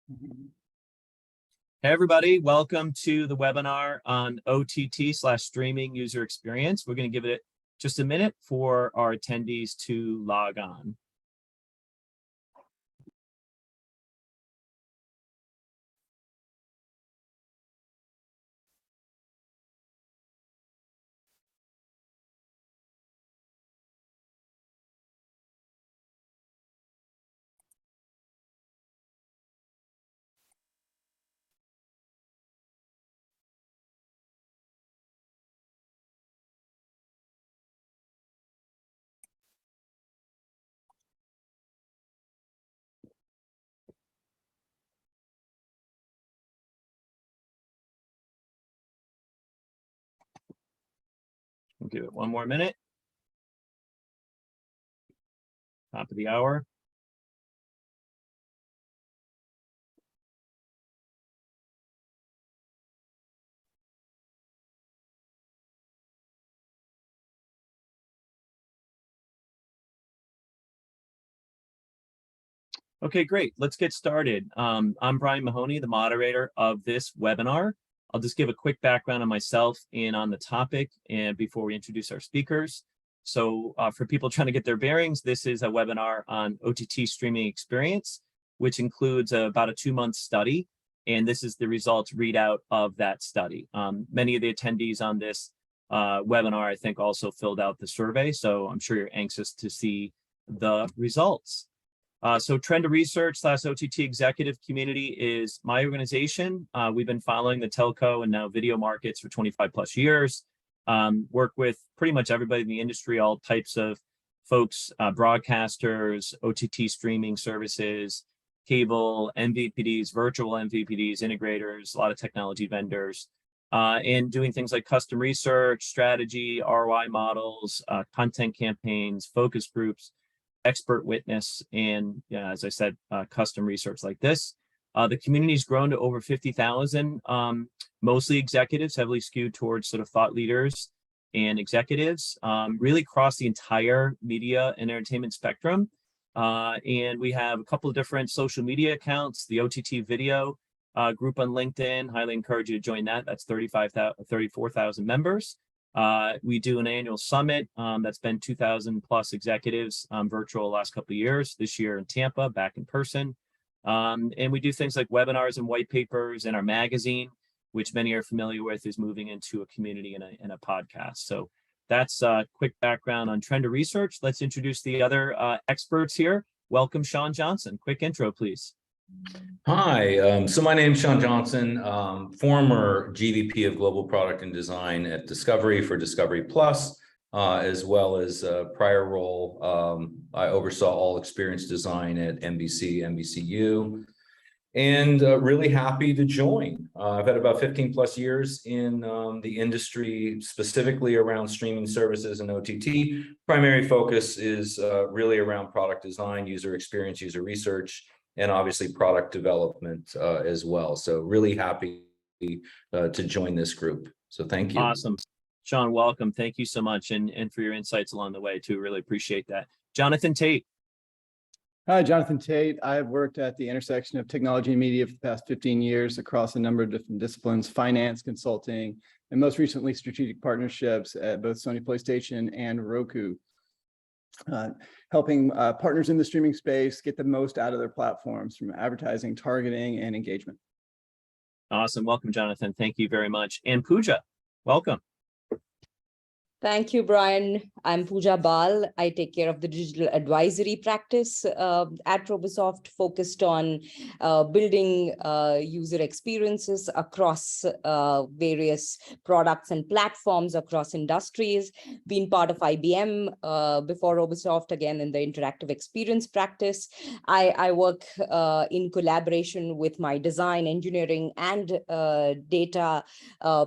Hey everybody, welcome to the webinar on OTT/streaming user experience. We're going to give it just a minute for our attendees to log on. We'll give it one more minute. Top of the hour. Okay, great. Let's get started. I'm Brian Mahoney, the moderator of this webinar. I'll just give a quick background on myself and on the topic and before we introduce our speakers. So for people trying to get their bearings, this is a webinar on OTT streaming experience, which includes about a 2-month study. And this is the results readout of that study. Many of the attendees on this webinar, I think, also filled out the survey. So I'm sure you're anxious to see the results. So Trend to Research / OTT Executive Community is my organization. We've been following the telco and now video markets for 25 plus years. Work with pretty much everybody in the industry, all types of folks, broadcasters, OTT streaming services, cable, MVPDs, virtual MVPDs, integrators, a lot of technology vendors, and doing things like custom research, strategy, ROI models, content campaigns, focus groups, expert witness, and as I said, custom research like this. The community's grown to over 50,000, mostly executives, heavily skewed towards sort of thought leaders and executives, really across the entire media and entertainment spectrum. And we have a couple of different social media accounts, the OTT video group on LinkedIn. Highly encourage you to join that. That's 34,000 members. We do an annual summit that's been 2,000 plus executives virtual last couple of years, this year in Tampa, back in person. And we do things like webinars and white papers, and our magazine, which many are familiar with, is moving into a community and a podcast. So that's a quick background on Trend to Research. Let's introduce the other experts here. Welcome, Sean Johnson. Quick intro, please. Hi, so my name is Sean Johnson, former GVP of Global Product and Design at Discovery for Discovery Plus, as well as a prior role. I oversaw all experience design at NBC, NBCU, and really happy to join. I've had about 15 plus years in the industry, specifically around streaming services and OTT. Primary focus is really around product design, user experience, user research, and obviously product development as well. So really happy to join this group. So thank you. Awesome. Sean, welcome. Thank you so much. And for your insights along the way too. Really appreciate that. Jonathan Tate. Hi, Jonathan Tate. I've worked at the intersection of technology and media for the past 15 years across a number of different disciplines, finance, consulting, and most recently strategic partnerships at both Sony PlayStation and Roku. Helping partners in the streaming space get the most out of their platforms from advertising, targeting, and engagement. Awesome. Welcome, Jonathan. Thank you very much. And Pooja, welcome. Thank you, Brian. I'm Pooja Bal. I take care of the digital advisory practice at Robosoft, focused on building user experiences across various products and platforms across industries. Been part of IBM before Robosoft, again in the interactive experience practice. I work in collaboration with my design, engineering, and data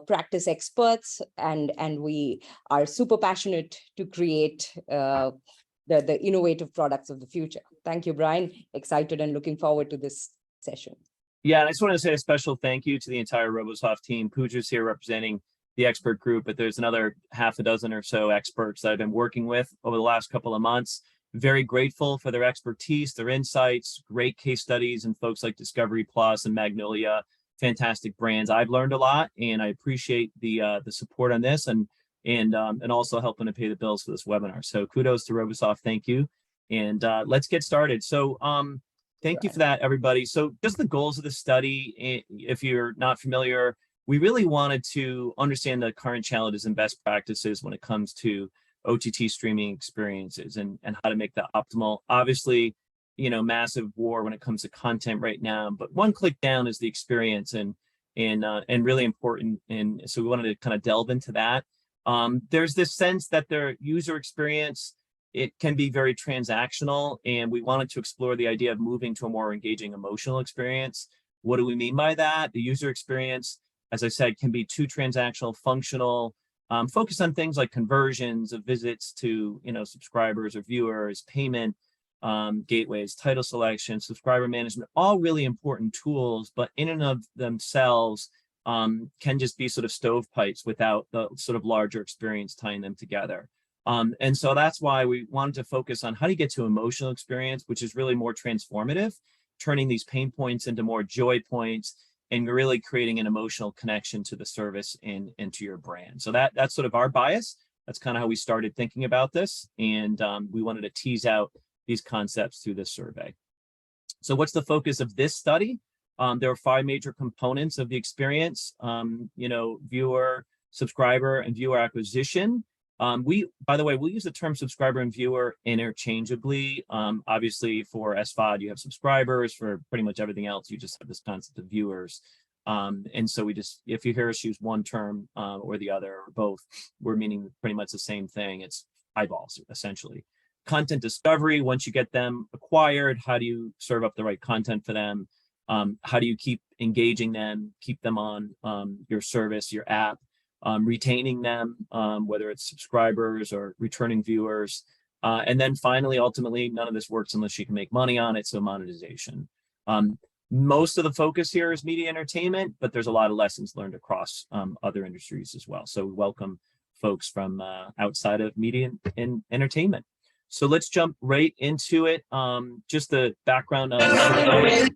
practice experts, and we are super passionate to create the innovative products of the future. Thank you, Brian. Excited and looking forward to this session. Yeah, and I just want to say a special thank you to the entire Robosoft team. Pooja's here representing the expert group, but there's another half a dozen or so experts that I've been working with over the last couple of months. Very grateful for their expertise, their insights, great case studies, and folks like Discovery Plus and Magnolia, fantastic brands. I've learned a lot, and I appreciate the support on this, and also helping to pay the bills for this webinar. So kudos to Robosoft, thank you, and let's get started. So thank you for that, everybody. So just the goals of the study, if you're not familiar, we really wanted to understand the current challenges and best practices when it comes to OTT streaming experiences and how to make that optimal. Obviously, massive war when it comes to content right now, but one click down is the experience and really important. And so we wanted to kind of delve into that. There's this sense that their user experience, it can be very transactional, and we wanted to explore the idea of moving to a more engaging emotional experience. What do we mean by that? The user experience, as I said, can be too transactional, functional, focus on things like conversions of visits to subscribers or viewers, payment, gateways, title selection, subscriber management, all really important tools, but in and of themselves can just be sort of stovepipes without the sort of larger experience tying them together. And so that's why we wanted to focus on how do you get to emotional experience, which is really more transformative, turning these pain points into more joy points, and really creating an emotional connection to the service and to your brand. So that's sort of our bias. That's kind of how we started thinking about this. And we wanted to tease out these concepts through this survey. So what's the focus of this study? There are 5 major components of the experience, viewer, subscriber, and viewer acquisition. By the way, we'll use the term subscriber and viewer interchangeably. Obviously, for SVOD, you have subscribers. For pretty much everything else, you just have this concept of viewers. And so if you hear us use one term or the other or both, we're meaning pretty much the same thing. It's eyeballs, essentially. Content discovery, once you get them acquired, how do you serve up the right content for them? How do you keep engaging them, keep them on your service, your app? Retaining them, whether it's subscribers or returning viewers. And then finally, ultimately, none of this works unless you can make money on it, so monetization. Most of the focus here is media entertainment, but there's a lot of lessons learned across other industries as well. So we welcome folks from outside of media and entertainment. So let's jump right into it. Just the background on the survey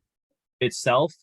itself.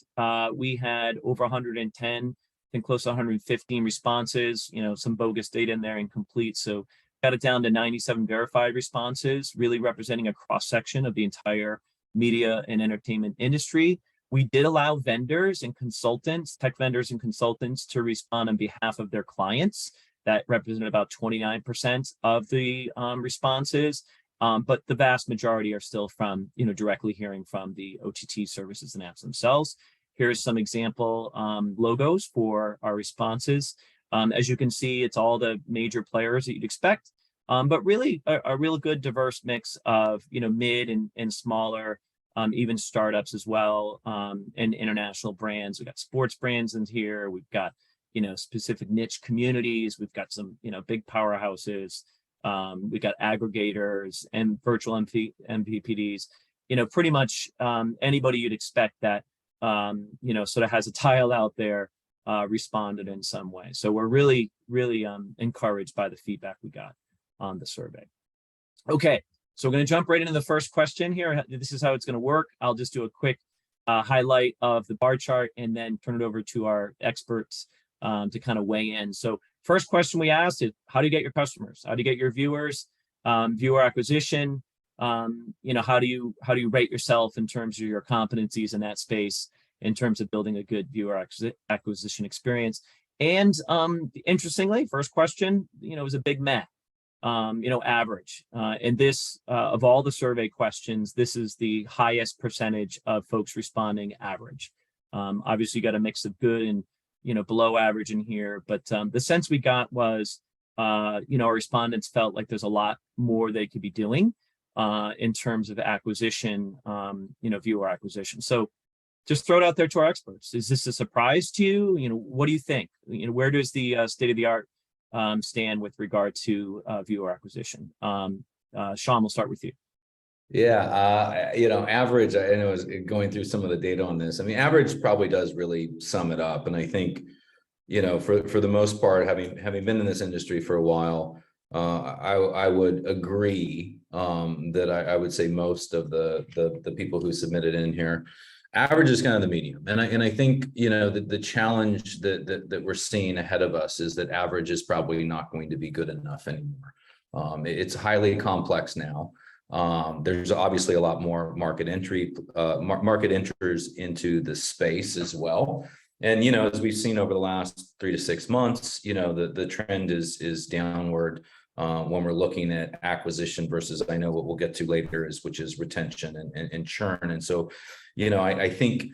We had over 110 and close to 115 responses, some bogus data in there, incomplete. So got it down to 97 verified responses, really representing a cross-section of the entire media and entertainment industry. We did allow vendors and consultants, tech vendors and consultants, to respond on behalf of their clients. That represented about 29% of the responses. But the vast majority are still from, directly hearing from the OTT services and apps themselves. Here's some example logos for our responses. As you can see, it's all the major players that you'd expect, but really a real good diverse mix of, mid and smaller, even startups as well, and international brands. We've got sports brands in here. We've got, specific niche communities. We've got some, big powerhouses. We've got aggregators and virtual MVPDs. Pretty much anybody you'd expect that sort of has a tile out there, responded in some way. So we're really, really encouraged by the feedback we got on the survey. Okay, so we're going to jump right into the first question here. This is how it's going to work. I'll just do a quick highlight of the bar chart and then turn it over to our experts to kind of weigh in. So first question we asked is, how do you get your customers? How do you get your viewers? Viewer acquisition. How do you rate yourself in terms of your competencies in that space, in terms of building a good viewer acquisition experience? And interestingly, first question, was a big meh, average. And this, of all the survey questions, this is the highest percentage of folks responding average. Obviously, you got a mix of good and, below average in here, but the sense we got was, our respondents felt like there's a lot more they could be doing in terms of acquisition, viewer acquisition. So just throw it out there to our experts. Is this a surprise to you? What do you think? Where does the state of the art stand with regard to viewer acquisition? Sean, we'll start with you. Yeah, average, I know, is going through some of the data on this. I mean, average probably does really sum it up. And I think, for the most part, having been in this industry for a while, I would agree that I would say most of the people who submitted in here, average is kind of the medium. And I think, the challenge that we're seeing ahead of us is that average is probably not going to be good enough anymore. It's highly complex now. There's obviously a lot more market entrers into the space as well. And, as we've seen over the last 3 to 6 months, the trend is downward when we're looking at acquisition versus, I know what we'll get to later which is retention and churn. And so, I think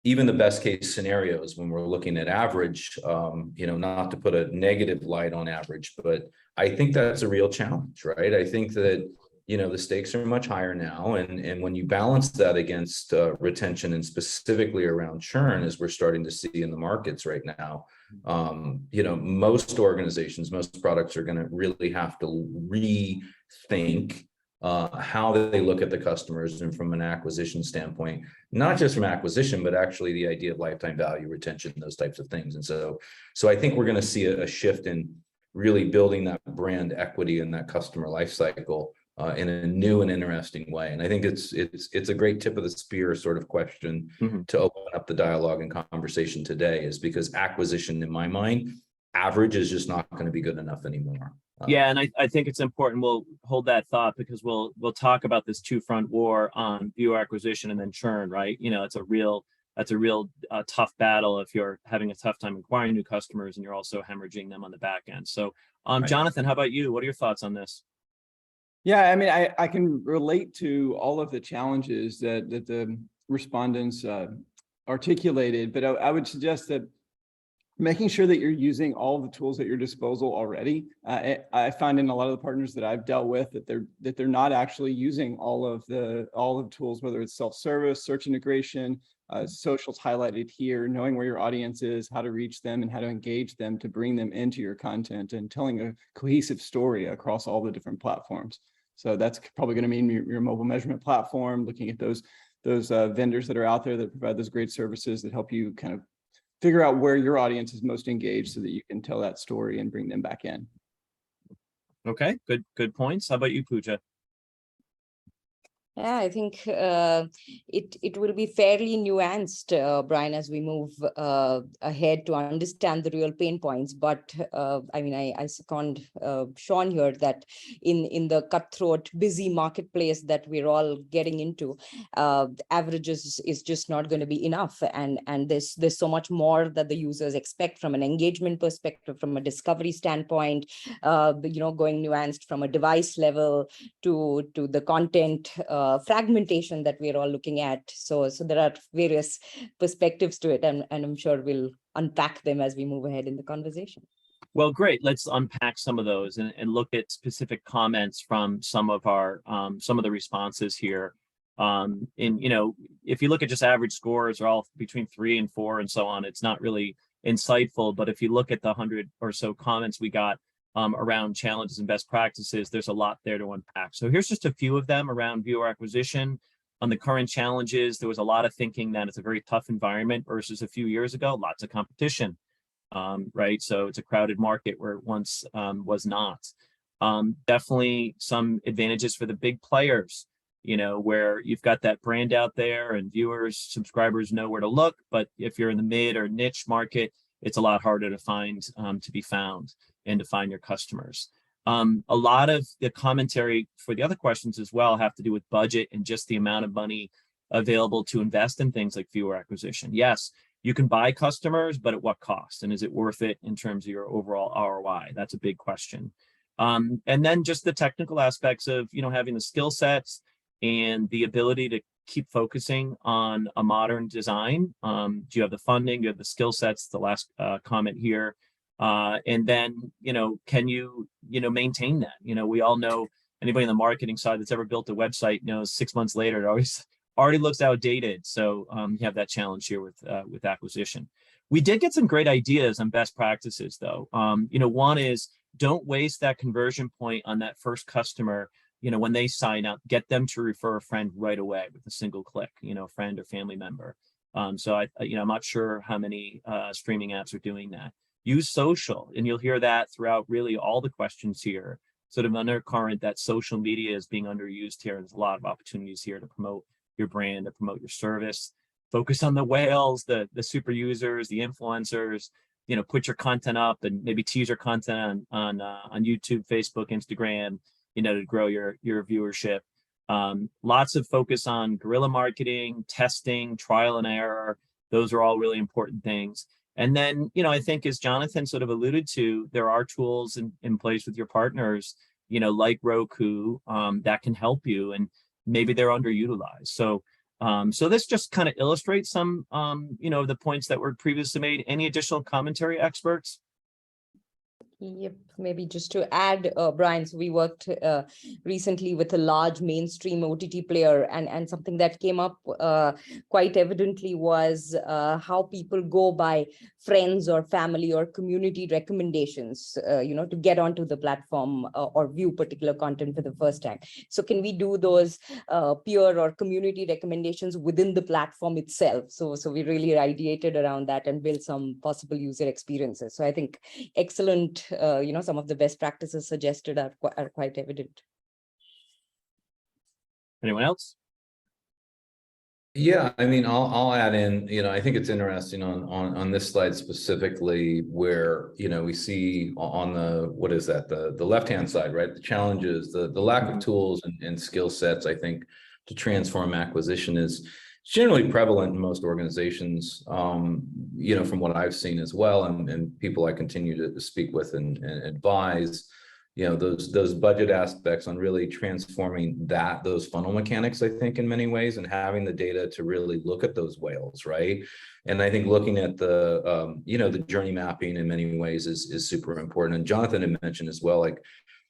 even the best case scenarios when we're looking at average, not to put a negative light on average, but I think that's a real challenge, right? I think that, the stakes are much higher now. And when you balance that against retention and specifically around churn, as we're starting to see in the markets right now, most organizations, most products are going to really have to rethink how they look at the customers and from an acquisition standpoint, not just from acquisition, but actually the idea of lifetime value, retention, those types of things. And so I think we're going to see a shift in really building that brand equity in that customer life cycle in a new and interesting way. And I think it's a great tip of the spear sort of question to open up the dialogue and conversation today, is because acquisition, in my mind, average is just not going to be good enough anymore. Yeah, and I think it's important we'll hold that thought, because we'll talk about this two-front war on viewer acquisition and then churn, right? It's a real tough battle if you're having a tough time acquiring new customers and you're also hemorrhaging them on the back end. So, Right. Jonathan, how about you? What are your thoughts on this? Yeah, I mean, I can relate to all of the challenges that the respondents articulated, but I would suggest that making sure that you're using all the tools at your disposal already. I find in a lot of the partners that I've dealt with that they're not actually using all of the tools, whether it's self-service, search integration, socials highlighted here, knowing where your audience is, how to reach them, and how to engage them to bring them into your content and telling a cohesive story across all the different platforms. So that's probably going to mean your mobile measurement platform, looking at those vendors that are out there that provide those great services that help you kind of figure out where your audience is most engaged so that you can tell that story and bring them back in. Okay, good points. How about you, Pooja? Yeah, I think it will be fairly nuanced, Brian, as we move ahead to understand the real pain points. But I mean, I second Sean here that in the cutthroat, busy marketplace that we're all getting into, averages is just not going to be enough. And there's so much more that the users expect from an engagement perspective, from a discovery standpoint, going nuanced from a device level to the content fragmentation that we're all looking at. So there are various perspectives to it, and I'm sure we'll unpack them as we move ahead in the conversation. Well, great. Let's unpack some of those and look at specific comments from some of the responses here. If you look at just average scores, are all between 3 and 4 and so on. It's not really insightful, but if you look at the 100 or so comments we got around challenges and best practices, there's a lot there to unpack. So here's just a few of them around viewer acquisition. On the current challenges, there was a lot of thinking that it's a very tough environment versus a few years ago, lots of competition, right? So it's a crowded market where it once was not. Definitely some advantages for the big players, where you've got that brand out there and viewers, subscribers know where to look. But if you're in the mid or niche market, it's a lot harder to be found and to find your customers. A lot of the commentary for the other questions as well have to do with budget and just the amount of money available to invest in things like viewer acquisition. Yes, you can buy customers, but at what cost? And is it worth it in terms of your overall ROI? That's a big question. And then just the technical aspects of, having the skill sets and the ability to keep focusing on a modern design. Do you have the funding? Do you have the skill sets? The last comment here. And then, can you, maintain that? We all know, anybody on the marketing side that's ever built a website knows 6 months later, it already looks outdated. So you have that challenge here with acquisition. We did get some great ideas on best practices though. One is, don't waste that conversion point on that first customer. When they sign up, get them to refer a friend right away with a single click, friend or family member. So I'm not sure how many streaming apps are doing that. Use social, and you'll hear that throughout really all the questions here. sort of undercurrent that social media is being underused here. There's a lot of opportunities here to promote your brand, to promote your service. Focus on the whales, the super users, the influencers. Put your content up and maybe tease your content on YouTube, Facebook, Instagram. To grow your viewership. Lots of focus on guerrilla marketing, testing, trial and error. Those are all really important things. And then, I think as Jonathan sort of alluded to, there are tools in place with your partners, like Roku, that can help you, and maybe they're underutilized. So this just kind of illustrates some, the points that were previously made. Any additional commentary, experts? Yep, maybe just to add, Brian, so we worked recently with a large mainstream OTT player, and something that came up quite evidently was how people go by friends or family or community recommendations, to get onto the platform or view particular content for the first time. So can we do those peer or community recommendations within the platform itself? So we really ideated around that and built some possible user experiences. So I think excellent. Some of the best practices suggested are quite evident. Anyone else? Yeah, I mean, I'll add in, I think it's interesting on this slide specifically where, we see on the left-hand side, right? The challenges, the lack of tools and skill sets, I think, to transform acquisition is generally prevalent in most organizations, from what I've seen as well, and people I continue to speak with and advise, those budget aspects on really transforming those funnel mechanics, I think, in many ways, and having the data to really look at those whales, right? And I think looking at the journey mapping in many ways is super important. And Jonathan had mentioned as well, like,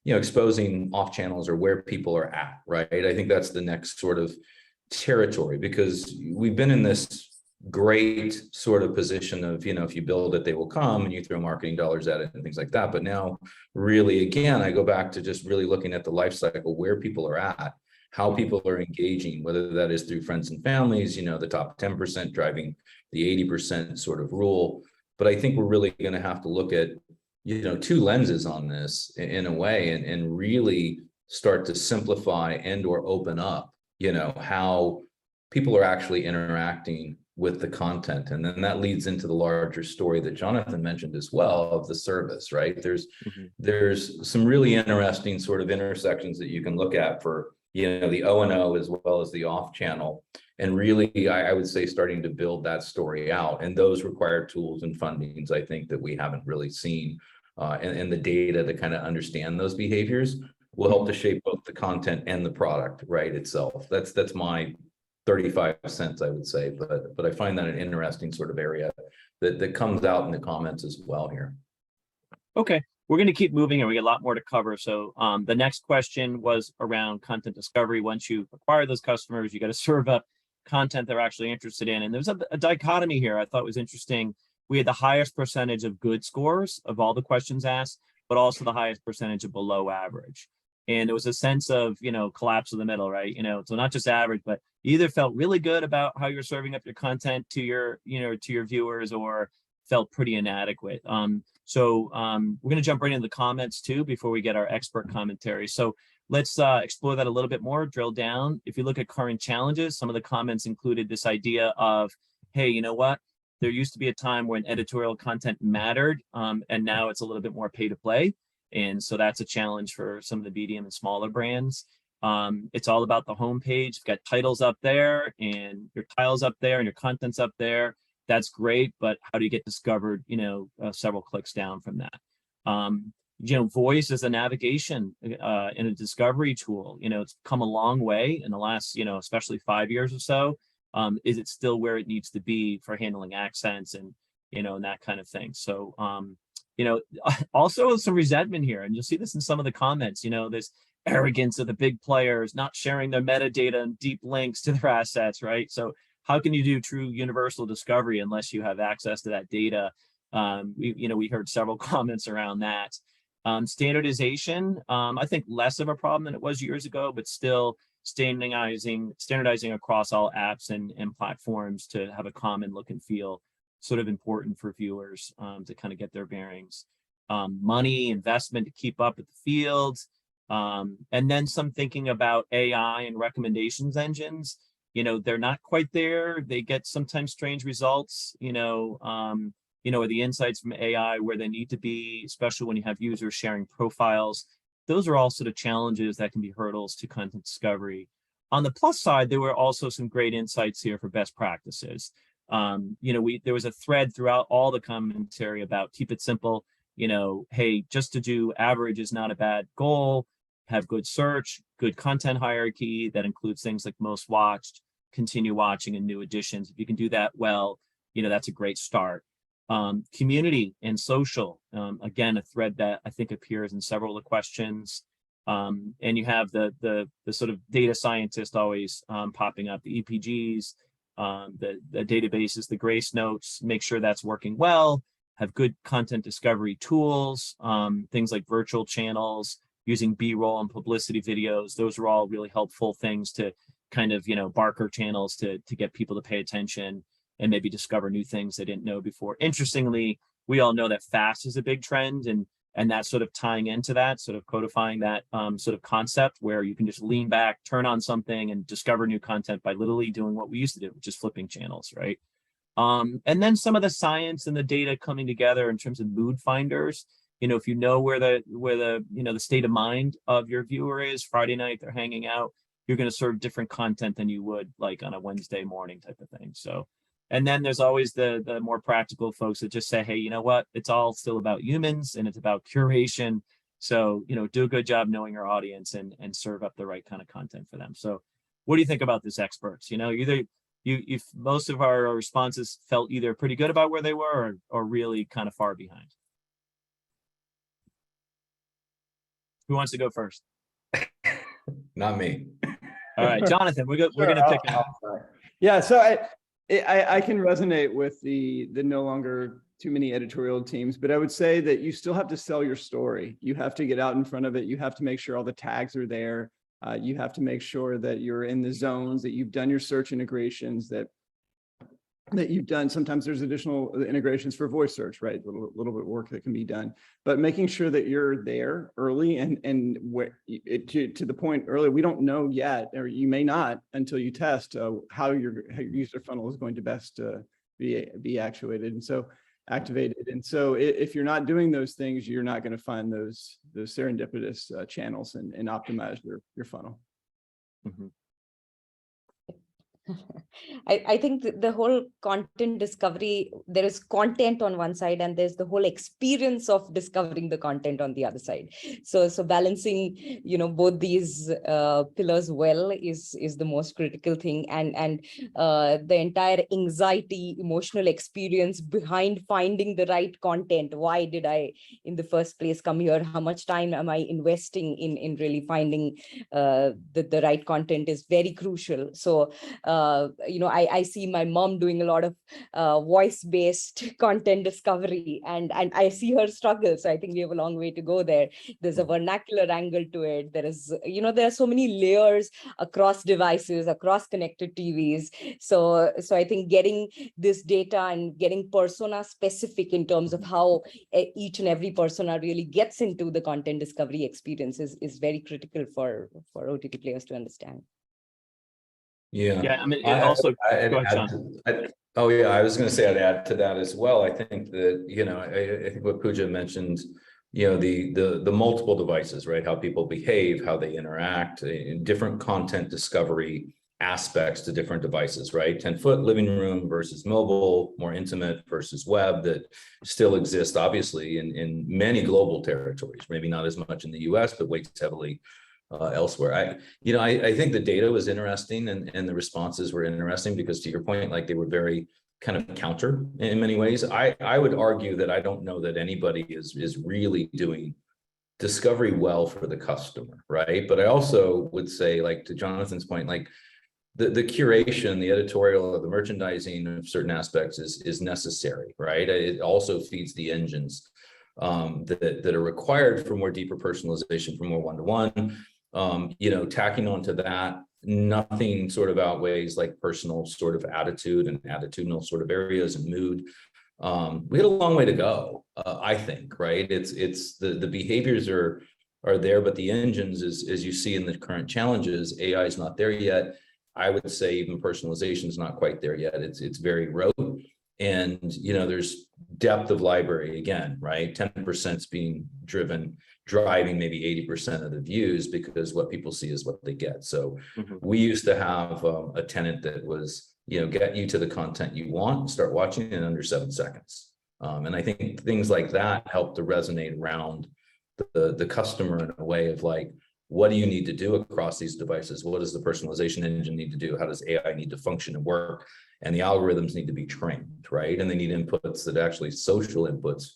exposing off channels or where people are at, right? I think that's the next sort of territory, because we've been in this great sort of position of, if you build it, they will come, and you throw marketing dollars at it and things like that. But now really, again, I go back to just really looking at the life cycle, where people are at, how people are engaging, whether that is through friends and families, the top 10% driving the 80% sort of rule. But I think we're really going to have to look at, two lenses on this in a way, and really start to simplify and or open up, how people are actually interacting with the content. And then that leads into the larger story that Jonathan mentioned as well of the service, right? There's some really interesting sort of intersections that you can look at for, the O&O as well as the off channel. And really, I would say starting to build that story out. And those require tools and fundings, I think, that we haven't really seen, and the data to kind of understand those behaviors will help to shape both the content and the product, right, itself. That's my 35 cents, I would say, but I find that an interesting sort of area that comes out in the comments as well here. Okay, we're going to keep moving, and we got a lot more to cover. So the next question was around content discovery. Once you acquire those customers, you got to serve up content they're actually interested in. And there's a dichotomy here I thought was interesting. We had the highest percentage of good scores of all the questions asked, but also the highest percentage of below average. And it was a sense of, collapse of the middle, right? So not just average, but you either felt really good about how you're serving up your content to your, to your viewers, or felt pretty inadequate. So we're going to jump right into the comments too, before we get our expert commentary. So let's explore that a little bit more, drill down. If you look at current challenges, some of the comments included this idea of, hey, you know what? There used to be a time when editorial content mattered, and now it's a little bit more pay to play. And so that's a challenge for some of the medium and smaller brands. It's all about the homepage. You've got titles up there and your tiles up there and your content's up there. That's great, but how do you get discovered, several clicks down from that? Voice as a navigation and a discovery tool, it's come a long way in the last, especially 5 years or so. Is it still where it needs to be for handling accents and, and that kind of thing? So, also some resentment here, and you'll see this in some of the comments, this arrogance of the big players not sharing their metadata and deep links to their assets, right? So how can you do true universal discovery unless you have access to that data? We heard several comments around that. Standardization, I think less of a problem than it was years ago, but still standardizing across all apps and platforms to have a common look and feel, sort of important for viewers to kind of get their bearings. Money, investment to keep up with the fields, And then some thinking about AI and recommendations engines. They're not quite there. They get sometimes strange results, or the insights from AI where they need to be, especially when you have users sharing profiles. Those are all sort of challenges that can be hurdles to content discovery. On the plus side, there were also some great insights here for best practices. There was a thread throughout all the commentary about keep it simple. Hey, just to do average is not a bad goal. Have good search, good content hierarchy that includes things like most watched, continue watching, and new additions. If you can do that well, that's a great start. Community and social, again, a thread that I think appears in several of the questions. And you have the sort of data scientist always popping up, the EPGs, the databases, the grace notes, make sure that's working well, have good content discovery tools, things like virtual channels, using B-roll and publicity videos. Those are all really helpful things to kind of, barker channels to get people to pay attention and maybe discover new things they didn't know before. Interestingly, we all know that fast is a big trend, and that's sort of tying into that, sort of codifying that sort of concept where you can just lean back, turn on something, and discover new content by literally doing what we used to do, which is flipping channels, right? And then some of the science and the data coming together in terms of mood finders. If you know where the state of mind of your viewer is Friday night, they're hanging out, you're going to serve different content than you would like on a Wednesday morning type of thing. So, and then there's always the more practical folks that just say, hey, you know what? It's all still about humans and it's about curation. So, do a good job knowing your audience and serve up the right kind of content for them. So what do you think about this, experts? If most of our responses felt either pretty good about where they were or really kind of far behind. Who wants to go first? Not me. All right, Jonathan, we're going to pick it up. Yeah, so I can resonate with the no longer too many editorial teams, but I would say that you still have to sell your story. You have to get out in front of it. You have to make sure all the tags are there. You have to make sure that you're in the zones, that you've done your search integrations, that you've done. Sometimes there's additional integrations for voice search, right? A little bit of work that can be done, but making sure that you're there early and where to the point earlier, we don't know yet, or you may not until you test how your user funnel is going to best be actuated and so activated. And so if you're not doing those things, you're not going to find those serendipitous channels and optimize your funnel. Mm-hmm. I think the whole content discovery, there is content on one side and there's the whole experience of discovering the content on the other side. So balancing, both these pillars well is the most critical thing. And the entire anxiety, emotional experience behind finding the right content. Why did I in the first place come here? How much time am I investing in really finding the right content is very crucial. So I see my mom doing a lot of voice-based content discovery, and I see her struggle. So I think we have a long way to go there. There's a vernacular angle to it. There is, there are so many layers across devices, across connected TVs. So I think getting this data and getting persona specific in terms of how each and every persona really gets into the content discovery experience is very critical for OTT players to understand. Yeah. I mean, it also. Go ahead, Sean. I was going to say I'd add to that as well. I think that I think what Pooja mentioned, the multiple devices, right? How people behave, how they interact, in different content discovery aspects to different devices, right? 10-foot living room versus mobile, more intimate versus web, that still exist obviously in many global territories. Maybe not as much in the US, but weights heavily elsewhere. I think the data was interesting and the responses were interesting because, to your point, like they were very kind of counter in many ways. I would argue that I don't know that anybody is really doing discovery well for the customer, right? But I also would say, like to Jonathan's point, like the curation, the editorial, the merchandising of certain aspects is necessary, right? It also feeds the engines that are required for more deeper personalization, for more one-to-one. Tacking onto that, nothing sort of outweighs like personal sort of attitude and attitudinal sort of areas and mood. We had a long way to go, I think, right? It's the behaviors are are there, but the engines, as you see in the current challenges, AI is not there yet. I would say even personalization is not quite there yet. It's very rote. And, there's depth of library again, right? 10% is being driving maybe 80% of the views, because what people see is what they get. So we used to have a tenant that was, get you to the content you want, start watching it in under 7 seconds. And I think things like that help to resonate around the customer in a way of like, what do you need to do across these devices? What does the personalization engine need to do? How does AI need to function and work? And the algorithms need to be trained, right? And they need inputs that actually social inputs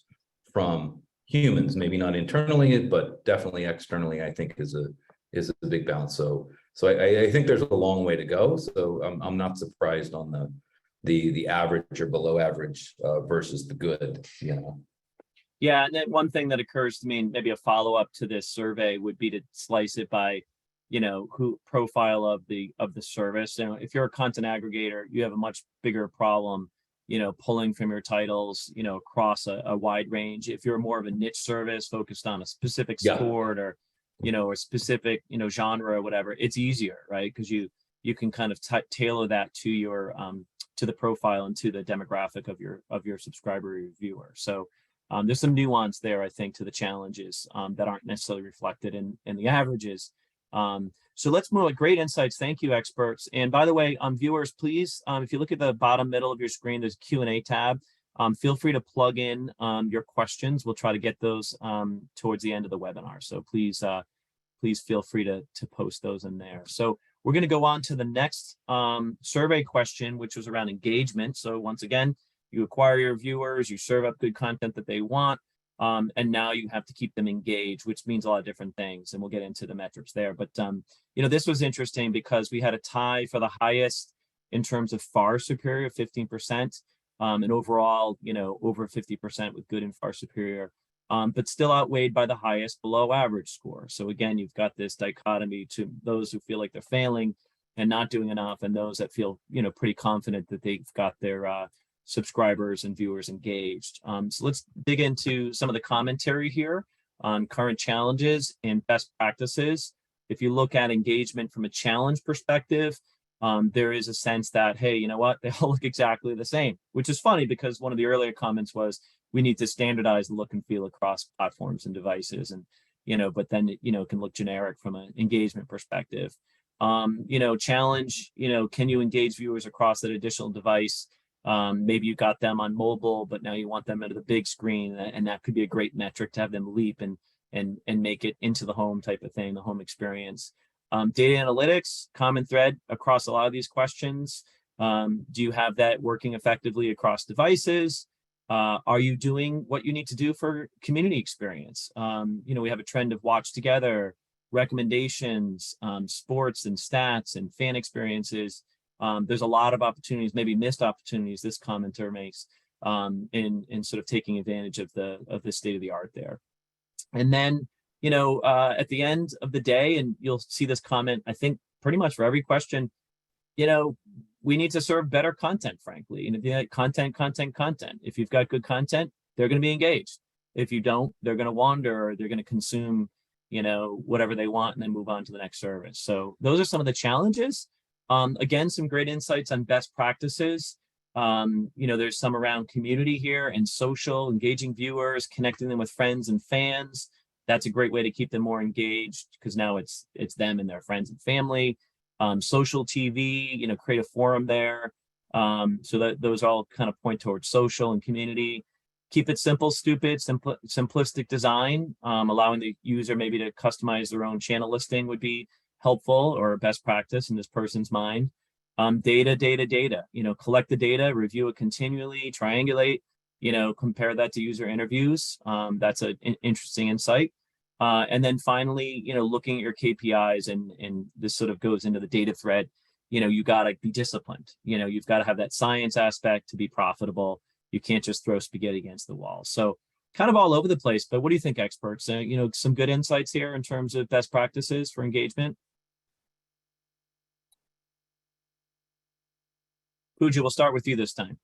from humans, maybe not internally, but definitely externally, I think is a big balance. So I think there's a long way to go. So I'm not surprised on the average or below average versus the good, Yeah, and then one thing that occurs to me, and maybe a follow-up to this survey, would be to slice it by, who profile of the service. If you're a content aggregator, you have a much bigger problem, pulling from your titles, across a wide range. If you're more of a niche service focused on a specific sport or, or specific, genre or whatever, it's easier, right? Because you can kind of tailor that to your to the profile and to the demographic of your subscriber or your viewer. So there's some nuance there, I think, to the challenges that aren't necessarily reflected in the averages. So let's move on. Great insights. Thank you, experts. And by the way, viewers, please, if you look at the bottom middle of your screen, there's a Q&A tab. Feel free to plug in your questions. We'll try to get those towards the end of the webinar. So please feel free to post those in there. So we're going to go on to the next survey question, which was around engagement. So once again, you acquire your viewers, you serve up good content that they want, and now you have to keep them engaged, which means a lot of different things, and we'll get into the metrics there. But this was interesting because we had a tie for the highest in terms of far superior, 15%, and overall, over 50% with good and far superior, but still outweighed by the highest below average score. So again, you've got this dichotomy to those who feel like they're failing and not doing enough, and those that feel, pretty confident that they've got their subscribers and viewers engaged. So let's dig into some of the commentary here on current challenges and best practices. If you look at engagement from a challenge perspective, there is a sense that, hey, you know what, they all look exactly the same, which is funny because one of the earlier comments was we need to standardize the look and feel across platforms and devices, and but then it can look generic from an engagement perspective. Challenge, can you engage viewers across that additional device? Maybe you got them on mobile, but now you want them into the big screen, and that could be a great metric to have them leap and make it into the home type of thing, the home experience. Data analytics, common thread across a lot of these questions. Do you have that working effectively across devices? Are you doing what you need to do for community experience? We have a trend of watch together, recommendations, sports and stats and fan experiences. There's a lot of opportunities, maybe missed opportunities, this commenter makes in sort of taking advantage of the state of the art there. And then, at the end of the day, and you'll see this comment, I think pretty much for every question, we need to serve better content, frankly. And if you have content. If you've got good content, they're going to be engaged. If you don't, they're going to wander, or they're going to consume, whatever they want and then move on to the next service. So those are some of the challenges. Again, some great insights on best practices. There's some around community here and social, engaging viewers, connecting them with friends and fans. That's a great way to keep them more engaged because now it's them and their friends and family. Social TV, create a forum there. So that those all kind of point towards social and community. Keep it simple, stupid, simplistic design, allowing the user maybe to customize their own channel listing would be helpful or best practice in this person's mind. Data, collect the data, review it continually, triangulate, compare that to user interviews. That's an interesting insight. And then finally, looking at your KPIs, and this sort of goes into the data thread, you got to be disciplined. You've got to have that science aspect to be profitable. You can't just throw spaghetti against the wall. So kind of all over the place, but what do you think, experts? Some good insights here in terms of best practices for engagement. Pooja, we'll start with you this time.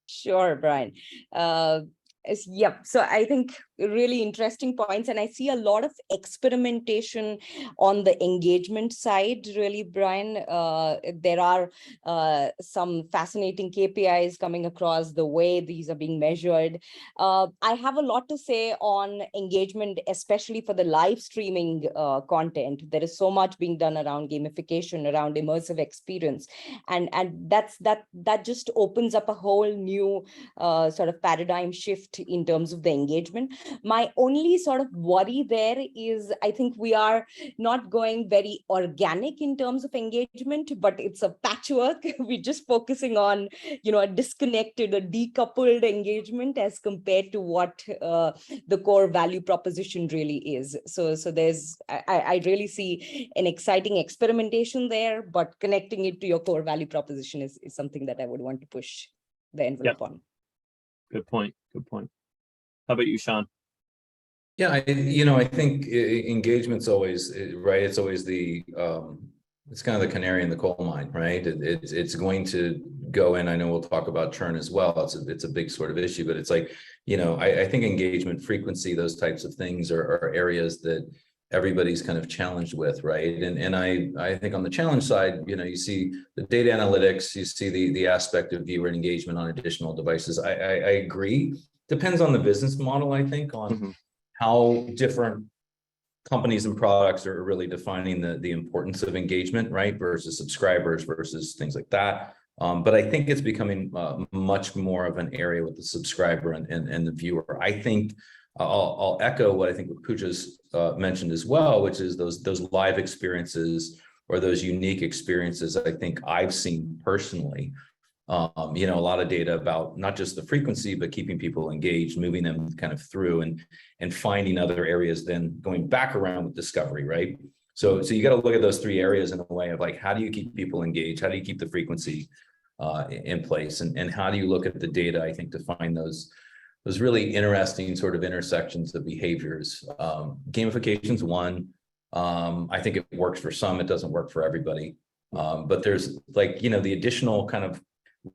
Sure, Brian. Yep. So I think really interesting points. And I see a lot of experimentation on the engagement side, really, Brian. There are some fascinating KPIs coming across the way these are being measured. I have a lot to say on engagement, especially for the live streaming content. There is so much being done around gamification, around immersive experience. And that just opens up a whole new sort of paradigm shift in terms of the engagement. My only sort of worry there is I think we are not going very organic in terms of engagement, but it's a patchwork. We're just focusing on, a disconnected, a decoupled engagement as compared to what the core value proposition really is. So there's, I really see an exciting experimentation there, but connecting it to your core value proposition is something that I would want to push the envelope on. Good point. Good point. How about you, Sean? Yeah, I think engagement's always right. It's always it's kind of the canary in the coal mine, right? It's going to go in. I know we'll talk about churn as well. It's a big sort of issue, but it's like, I think engagement, frequency, those types of things are areas that everybody's kind of challenged with, right? And I think on the challenge side, you see the data analytics, you see the aspect of viewer engagement on additional devices. I agree. Depends on the business model, I think, on how different companies and products are really defining the importance of engagement, right? Versus subscribers versus things like that. But I think it's becoming much more of an area with the subscriber and the viewer. I think I'll echo what I think Pooja's mentioned as well, which is those live experiences or those unique experiences. I think I've seen personally, a lot of data about not just the frequency, but keeping people engaged, moving them kind of through and finding other areas, then going back around with discovery, right? So you got to look at those three areas in a way of like, how do you keep people engaged? How do you keep the frequency in place? And how do you look at the data, I think, to find those really interesting sort of intersections of behaviors. Gamification's one. I think it works for some, it doesn't work for everybody. But there's like, the additional kind of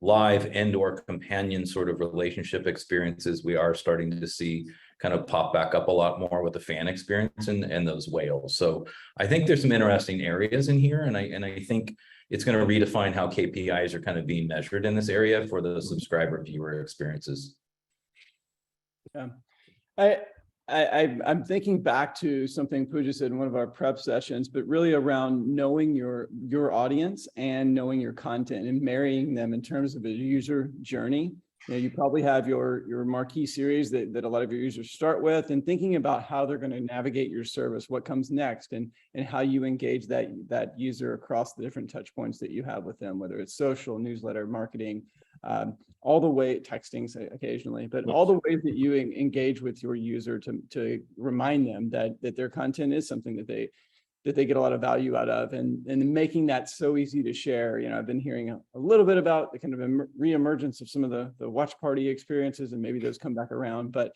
live and/or companion sort of relationship experiences we are starting to see kind of pop back up a lot more with the fan experience and those whales. So I think there's some interesting areas in here, and I think it's going to redefine how KPIs are kind of being measured in this area for the subscriber viewer experiences. Yeah, I'm thinking back to something Pooja said in one of our prep sessions, but really around knowing your audience and knowing your content and marrying them in terms of a user journey. You probably have your marquee series that a lot of your users start with, and thinking about how they're going to navigate your service, what comes next, and how you engage that user across the different touch points that you have with them, whether it's social, newsletter, marketing, all the way texting occasionally, but all the ways that you engage with your user to remind them that their content is something that they get a lot of value out of, and making that so easy to share. I've been hearing a little bit about the kind of reemergence of some of the watch party experiences, and maybe those come back around, but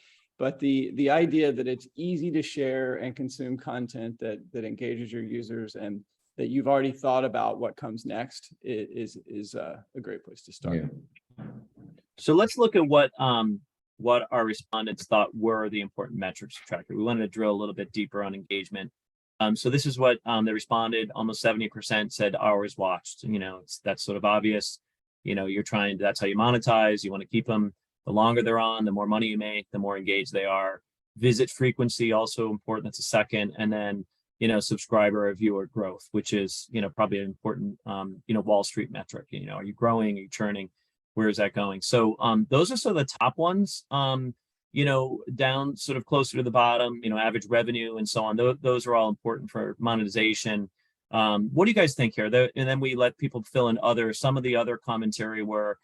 the idea that it's easy to share and consume content that engages your users, and that you've already thought about what comes next is a great place to start. Yeah. So let's look at what our respondents thought were the important metrics to track. We wanted to drill a little bit deeper on engagement. So this is what they responded. Almost 70% said hours watched. That's sort of obvious. That's how you monetize. You want to keep them. The longer they're on, the more money you make, the more engaged they are. Visit frequency, also important. That's a second. And then, subscriber or viewer growth, which is, probably an important, Wall Street metric. Are you growing? Are you churning? Where is that going? So those are sort of the top ones. Down sort of closer to the bottom, average revenue and so on. Those are all important for monetization. What do you guys think here? And then we let people fill in some of the other commentary where,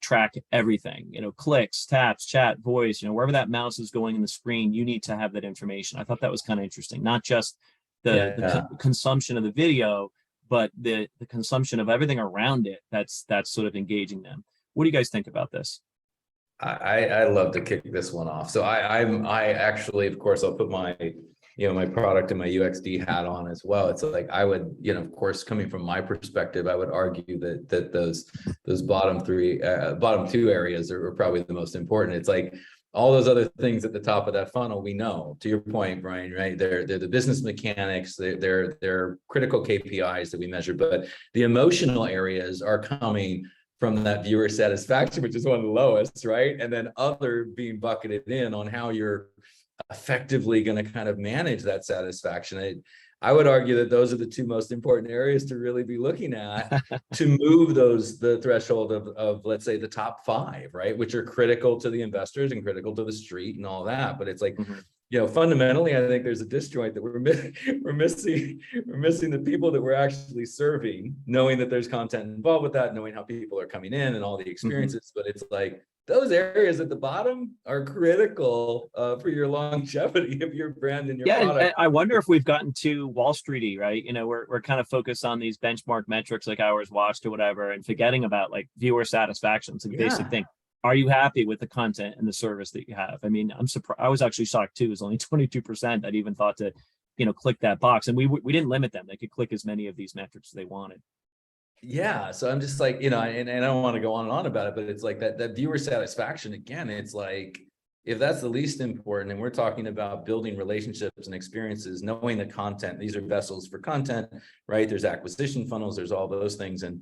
track everything, clicks, taps, chat, voice, wherever that mouse is going in the screen, you need to have that information. I thought that was kind of interesting, not just the consumption of the video, but the consumption of everything around it. That's sort of engaging them. What do you guys think about this? I love to kick this one off. So I actually, of course, I'll put my my product and my UXD hat on as well. It's like I would, of course, coming from my perspective, I would argue that those bottom two areas are probably the most important. It's like all those other things at the top of that funnel, we know, to your point, Brian, right? They're the business mechanics, they're critical KPIs that we measure, but the emotional areas are coming from that viewer satisfaction, which is one of the lowest, right? And then other being bucketed in on how you're effectively going to kind of manage that satisfaction. I would argue that those are the two most important areas to really be looking at to move the threshold of let's say the top 5, right? Which are critical to the investors and critical to the street and all that. But it's like, fundamentally, I think there's a disjoint that we're missing the people that we're actually serving, knowing that there's content involved with that, knowing how people are coming in and all the experiences. But it's like, those areas at the bottom are critical for your longevity of your brand and your product. And I wonder if we've gotten too Wall Streety, right? We're kind of focused on these benchmark metrics like hours watched or whatever, and forgetting about like viewer satisfaction. It's a basic thing. Are you happy with the content and the service that you have? I mean, I'm surprised. I was actually shocked too. It was only 22% that even thought to, click that box, and we didn't limit them. They could click as many of these metrics as they wanted. Yeah, so I'm just like, and I don't want to go on and on about it, but it's like that viewer satisfaction again. It's like, if that's the least important, and we're talking about building relationships and experiences, knowing the content, these are vessels for content, right? There's acquisition funnels, there's all those things, and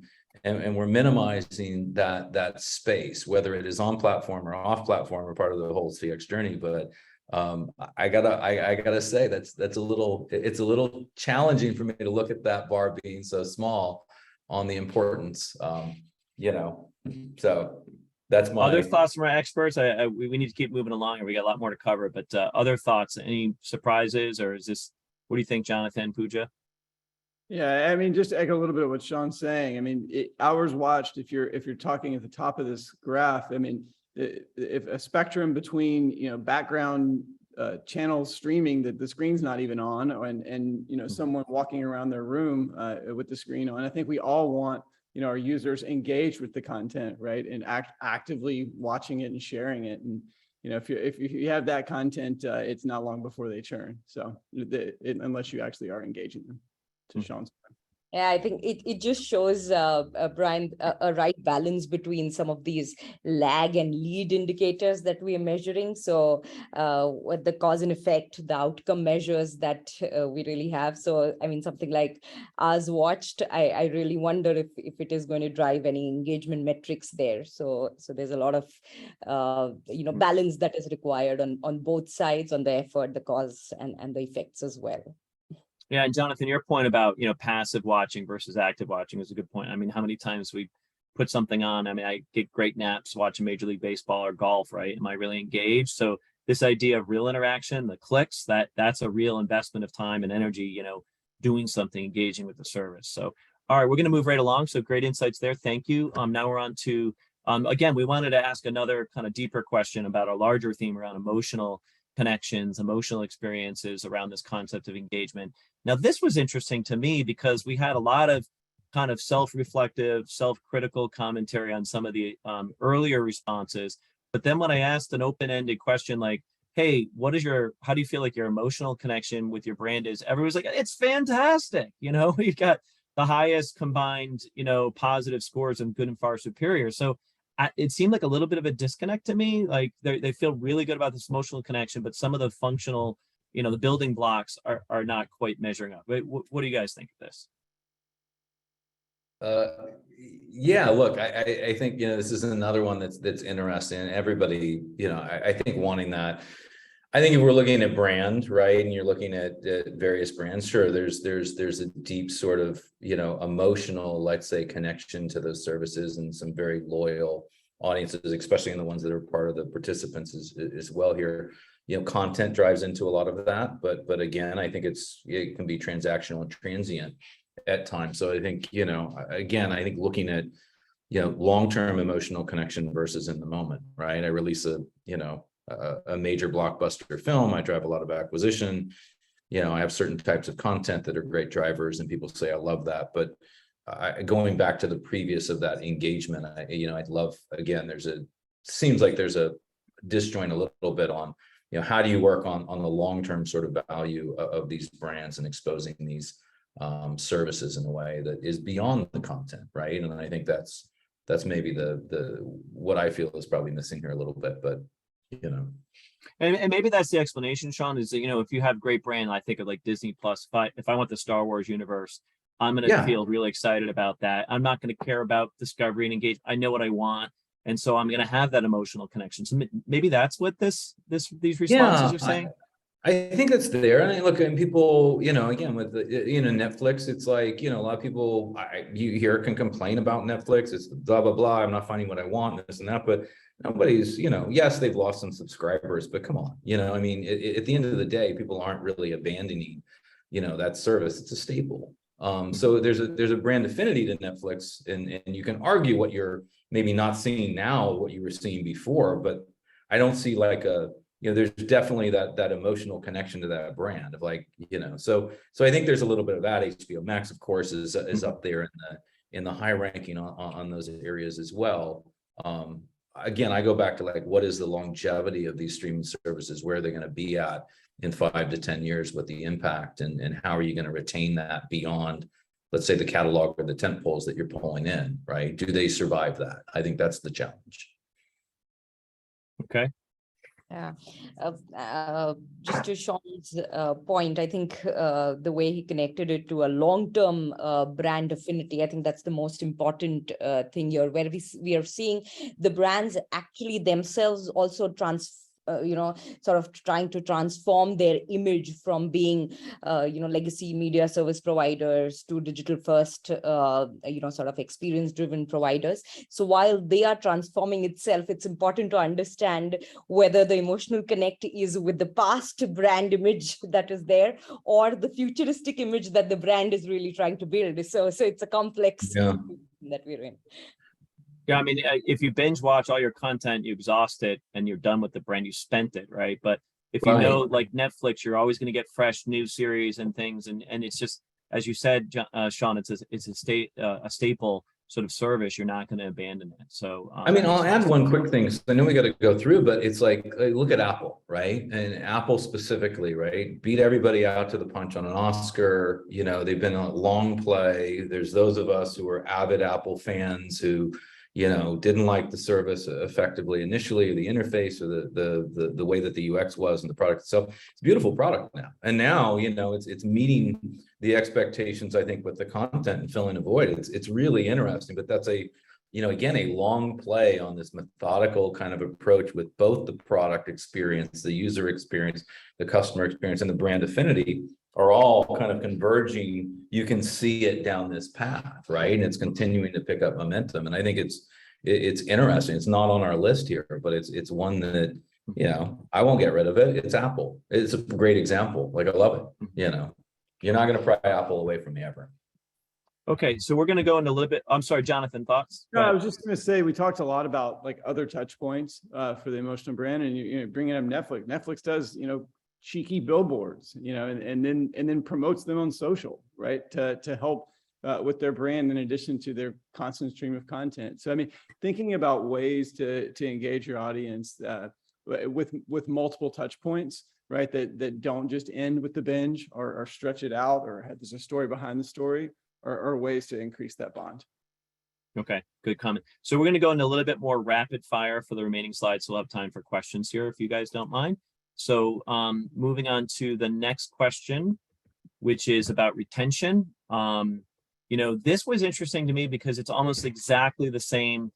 we're minimizing that space, whether it is on platform or off platform or part of the whole CX journey. But I gotta say it's a little challenging for me to look at that bar being so small on the importance, so that's my other thoughts from our experts. We need to keep moving along, and we got a lot more to cover, but other thoughts, any surprises, or what do you think, Jonathan, Pooja? Yeah, I mean, just to echo a little bit of what Sean's saying. I mean, hours watched, if you're talking at the top of this graph, I mean, if a spectrum between, background channels streaming that the screen's not even on, and someone walking around their room with the screen on. I think we all want our users engaged with the content, right, and actively watching it and sharing it. And if you have that content, it's not long before they churn. So unless you actually are engaging them, to Sean's point. Yeah, I think it just shows, Brian, a right balance between some of these lag and lead indicators that we are measuring. So what the cause and effect, the outcome measures that we really have. So, I mean, something like hours watched, I really wonder if it is going to drive any engagement metrics there. So there's a lot of, balance that is required on both sides, on the effort, the cause, and the effects as well. Yeah, and Jonathan, your point about passive watching versus active watching is a good point. I mean, how many times we put something on? I mean, I get great naps watching Major League Baseball or golf, right? Am I really engaged? So this idea of real interaction, the clicks, that's a real investment of time and energy, doing something, engaging with the service. So, all right, we're going to move right along. So great insights there. Thank you. Now we're on to, again, we wanted to ask another kind of deeper question about a larger theme around emotional connections, emotional experiences around this concept of engagement. Now, this was interesting to me because we had a lot of kind of self-reflective, self-critical commentary on some of the earlier responses. But then when I asked an open-ended question like, hey, how do you feel like your emotional connection with your brand is? Everyone's like, it's fantastic. We've got the highest combined, positive scores and good and far superior. So it seemed like a little bit of a disconnect to me. Like they feel really good about this emotional connection, but some of the functional, the building blocks are not quite measuring up. What do you guys think of this? Yeah, look, I think, this is another one that's interesting. Everybody, I think wanting that. I think if we're looking at brand, right, and you're looking at various brands, sure, there's a deep sort of, emotional, let's say, connection to those services and some very loyal audiences, especially in the ones that are part of the participants as well here. Content drives into a lot of that, but again, I think it can be transactional and transient at times. So I think, again, I think looking at, long-term emotional connection versus in the moment, right? I release a major blockbuster film. I drive a lot of acquisition. I have certain types of content that are great drivers and people say, I love that. But going back to the previous of that engagement, I'd love, again, seems like there's a disjoint a little bit on, how do you work on the long-term sort of value of these brands and exposing these services in a way that is beyond the content, right? And I think that's maybe the what I feel is probably missing here a little bit, but you know. And maybe that's the explanation, Sean, is that, if you have great brand, I think of like Disney Plus. If I want the Star Wars universe, I'm going to Yeah. feel really excited about that. I'm not going to care about discovery and engage. I know what I want. And so I'm going to have that emotional connection. So maybe that's what these responses are saying. I think it's there. And I look at people, again, with Netflix, it's like, a lot of people you hear can complain about Netflix. It's blah, blah, blah. I'm not finding what I want, this and that, but nobody's, yes, they've lost some subscribers, but come on, I mean, at the end of the day, people aren't really abandoning, that service. It's a staple. So there's a brand affinity to Netflix, and you can argue what you're maybe not seeing now, what you were seeing before, but I don't see like there's definitely that emotional connection to that brand of like, so I think there's a little bit of that. HBO Max, of course, is up there in the high ranking on those areas as well. Again, I go back to like, what is the longevity of these streaming services? Where are they going to be at in 5 to 10 years with the impact, and how are you going to retain that beyond, let's say, the catalog or the tent poles that you're pulling in, right? Do they survive that? I think that's the challenge. Okay. Yeah, just to Sean's point, I think the way he connected it to a long-term brand affinity, I think that's the most important thing here, where we are seeing the brands actually themselves also sort of trying to transform their image from being, legacy media service providers to digital first, sort of experience driven providers. So while they are transforming itself, it's important to understand whether the emotional connect is with the past brand image that is there, or the futuristic image that the brand is really trying to build. So it's a complex that we're in. Yeah, I mean, if you binge watch all your content, you exhaust it and you're done with the brand, you spent it, right? But if you know, like Netflix, you're always going to get fresh new series and things. And it's just, as you said, Sean, it's a staple sort of service. You're not going to abandon it. So I mean, I'll add one quick thing. So I know we got to go through, but it's like, look at Apple, right? And Apple specifically, right? Beat everybody out to the punch on an Oscar. They've been a long play. There's those of us who are avid Apple fans who didn't like the service effectively initially, or the interface, or the way that the UX was and the product itself. It's a beautiful product now. And now, it's meeting the expectations, I think, with the content and filling a void. It's really interesting, but that's again, a long play on this methodical kind of approach with both the product experience, the user experience, the customer experience, and the brand affinity are all kind of converging. You can see it down this path, right? And it's continuing to pick up momentum. And I think it's interesting. It's not on our list here, but it's one that, I won't get rid of it. It's Apple. It's a great example. Like, I love it. You're not going to pry Apple away from me ever. Okay, so we're going to go into a little bit. I'm sorry, Jonathan, thoughts? No, I was just going to say, we talked a lot about like other touch points for the emotional brand, and you bringing up Netflix. Netflix does, cheeky billboards, and then promotes them on social, right? To help with their brand, in addition to their constant stream of content. So, I mean, thinking about ways to engage your audience with multiple touch points, right? That don't just end with the binge or stretch it out, or there's a story behind the story, or ways to increase that bond. Okay, good comment. So we're going to go into a little bit more rapid fire for the remaining slides. So we'll have time for questions here, if you guys don't mind. So moving on to the next question, which is about retention. This was interesting to me because it's almost exactly the same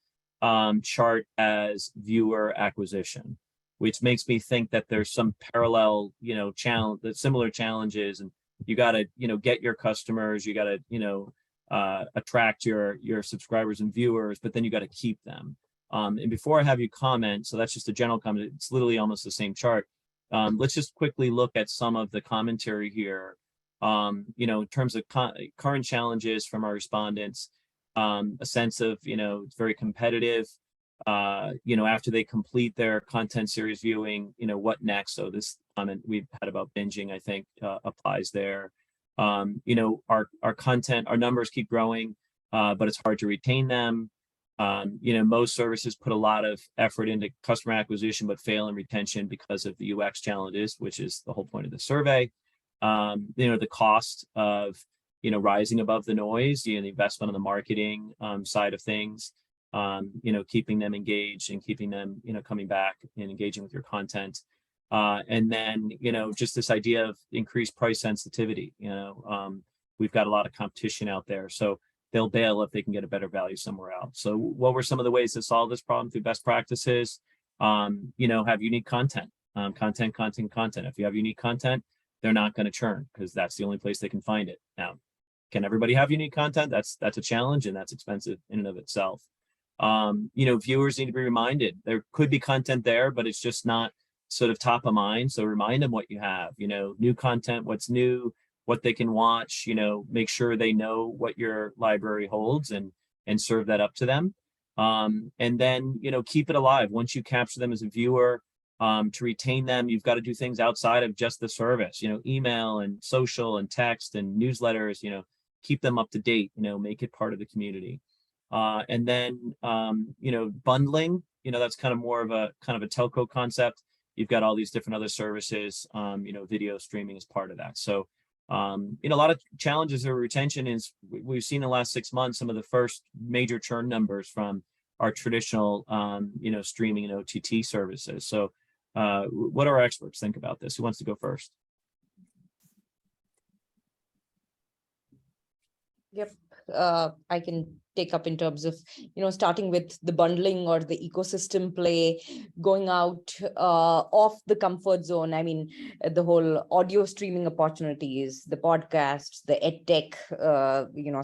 chart as viewer acquisition, which makes me think that there's some parallel, similar challenges, and you got to, get your customers, you got to, attract your subscribers and viewers, but then you got to keep them. And before I have you comment, so that's just a general comment, it's literally almost the same chart. Let's just quickly look at some of the commentary here. In terms of current challenges from our respondents, a sense of, it's very competitive. After they complete their content series viewing, what next? So this comment we've had about binging, I think, applies there. Our content, our numbers keep growing, but it's hard to retain them. Most services put a lot of effort into customer acquisition, but fail in retention because of the UX challenges, which is the whole point of the survey. The cost of, rising above the noise, the investment on the marketing side of things. keeping them engaged and keeping them, coming back and engaging with your content. And then, just this idea of increased price sensitivity, we've got a lot of competition out there. So they'll bail if they can get a better value somewhere else. So what were some of the ways to solve this problem through best practices? Have unique content, content. If you have unique content, they're not going to churn because that's the only place they can find it. Now, can everybody have unique content? That's a challenge, and that's expensive in and of itself. Viewers need to be reminded there could be content there, but it's just not sort of top of mind. So remind them what you have, new content, what's new, what they can watch, make sure they know what your library holds and serve that up to them. And then, keep it alive. Once you capture them as a viewer, to retain them, you've got to do things outside of just the service, email and social and text and newsletters, keep them up to date, make it part of the community. And then, bundling, that's kind of more of a telco concept. You've got all these different other services, video streaming is part of that. So, a lot of challenges of retention is we've seen in the last 6 months, some of the first major churn numbers from our traditional, streaming and OTT services. So, what do our experts think about this? Who wants to go first? Yep, I can take up in terms of, starting with the bundling or the ecosystem play, going out of the comfort zone. I mean, the whole audio streaming opportunities, the podcasts, the edtech,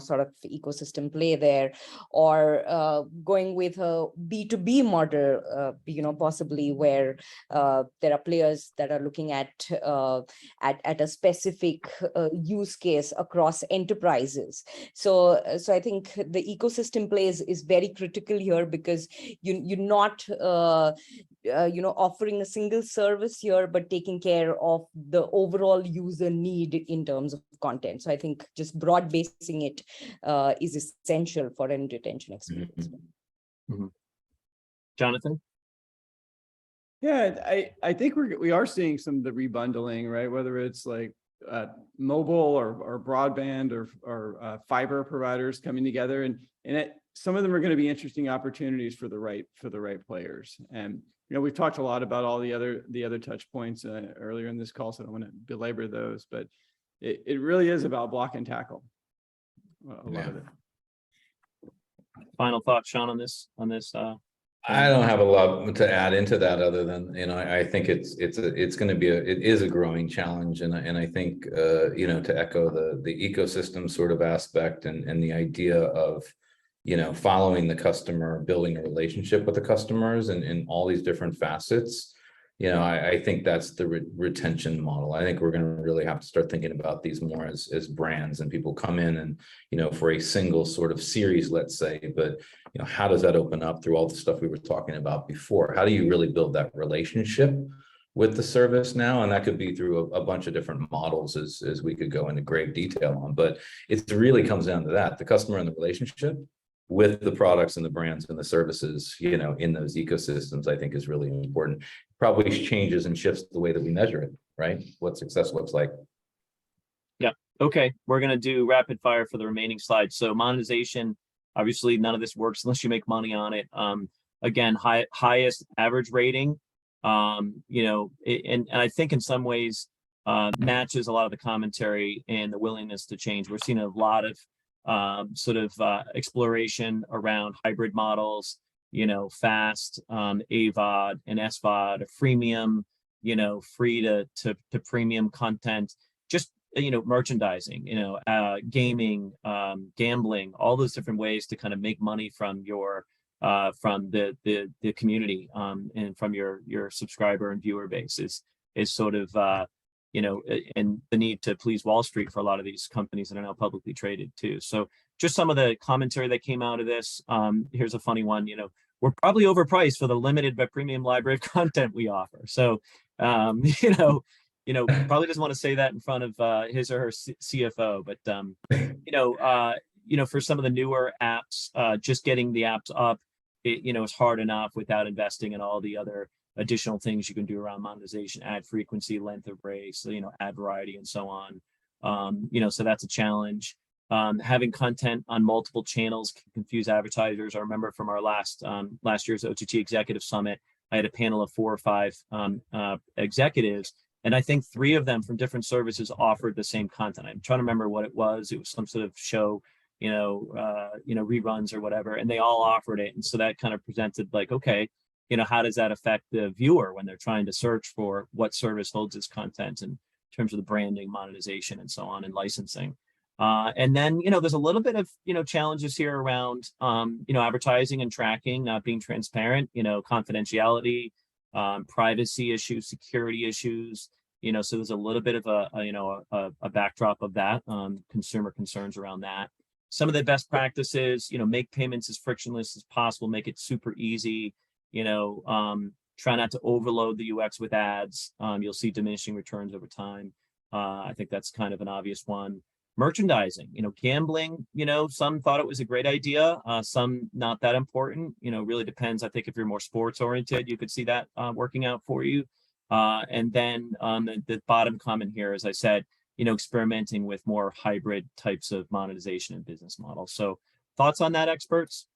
sort of ecosystem play there, or going with a B2B model, possibly where there are players that are looking at a specific use case across enterprises. So I think the ecosystem plays is very critical here, because you're not offering a single service here, but taking care of the overall user need in terms of content. So I think just broad basing it is essential for an retention experience. Mm-hmm. Jonathan? Yeah, I think we are seeing some of the rebundling, right? Whether it's like mobile or broadband or fiber providers coming together, and some of them are going to be interesting opportunities for the right players. And we've talked a lot about all the other touch points earlier in this call, so I don't want to belabor those, but it really is about block and tackle. A lot of it. Final thoughts, Sean, on this. I don't have a lot to add into that other than, I think it is a growing challenge. And I think, to echo the ecosystem sort of aspect and the idea of, following the customer, building a relationship with the customers and all these different facets. I think that's the retention model. I think we're going to really have to start thinking about these more as brands, and people come in and, for a single sort of series, let's say, but, how does that open up through all the stuff we were talking about before? How do you really build that relationship with the service now? And that could be through a bunch of different models as we could go into grave detail on, but it really comes down to that, the customer and the relationship with the products and the brands and the services, in those ecosystems, I think is really important. Probably changes and shifts the way that we measure it, right? What success looks like. Yeah. Okay. We're going to do rapid fire for the remaining slides. So monetization, obviously none of this works unless you make money on it. Again, highest average rating, and I think in some ways matches a lot of the commentary and the willingness to change. We're seeing a lot of exploration around hybrid models, fast, AVOD and SVOD, freemium, free to premium content, just, merchandising, gaming, gambling, all those different ways to kind of make money from your, from the community, and from your subscriber and viewer base is sort of, and the need to please Wall Street for a lot of these companies that are now publicly traded too. So just some of the commentary that came out of this. Here's a funny one. We're probably overpriced for the limited but premium library of content we offer. So, probably doesn't want to say that in front of his or her CFO, but for some of the newer apps, just getting the apps up, is hard enough without investing in all the other additional things you can do around monetization, ad frequency, length of breaks, ad variety, and so on. So that's a challenge. Having content on multiple channels can confuse advertisers. I remember from our last year's OTT Executive Summit, I had a panel of 4 or 5 executives, and I think 3 of them from different services offered the same content. I'm trying to remember what it was. It was some sort of show, reruns or whatever, and they all offered it. And so that kind of presented like, okay, how does that affect the viewer when they're trying to search for what service holds its content in terms of the branding, monetization, and so on, and licensing. And then, there's a little bit of, challenges here around, advertising and tracking, not being transparent, confidentiality, privacy issues, security issues, so there's a little bit of a backdrop of that, consumer concerns around that. Some of the best practices, make payments as frictionless as possible, make it super easy, try not to overload the UX with ads. You'll see diminishing returns over time. I think that's kind of an obvious one. Merchandising, gambling, some thought it was a great idea, some not that important, really depends. I think if you're more sports oriented, you could see that working out for you. And then the bottom comment here, as I said, experimenting with more hybrid types of monetization and business models. So thoughts on that, experts?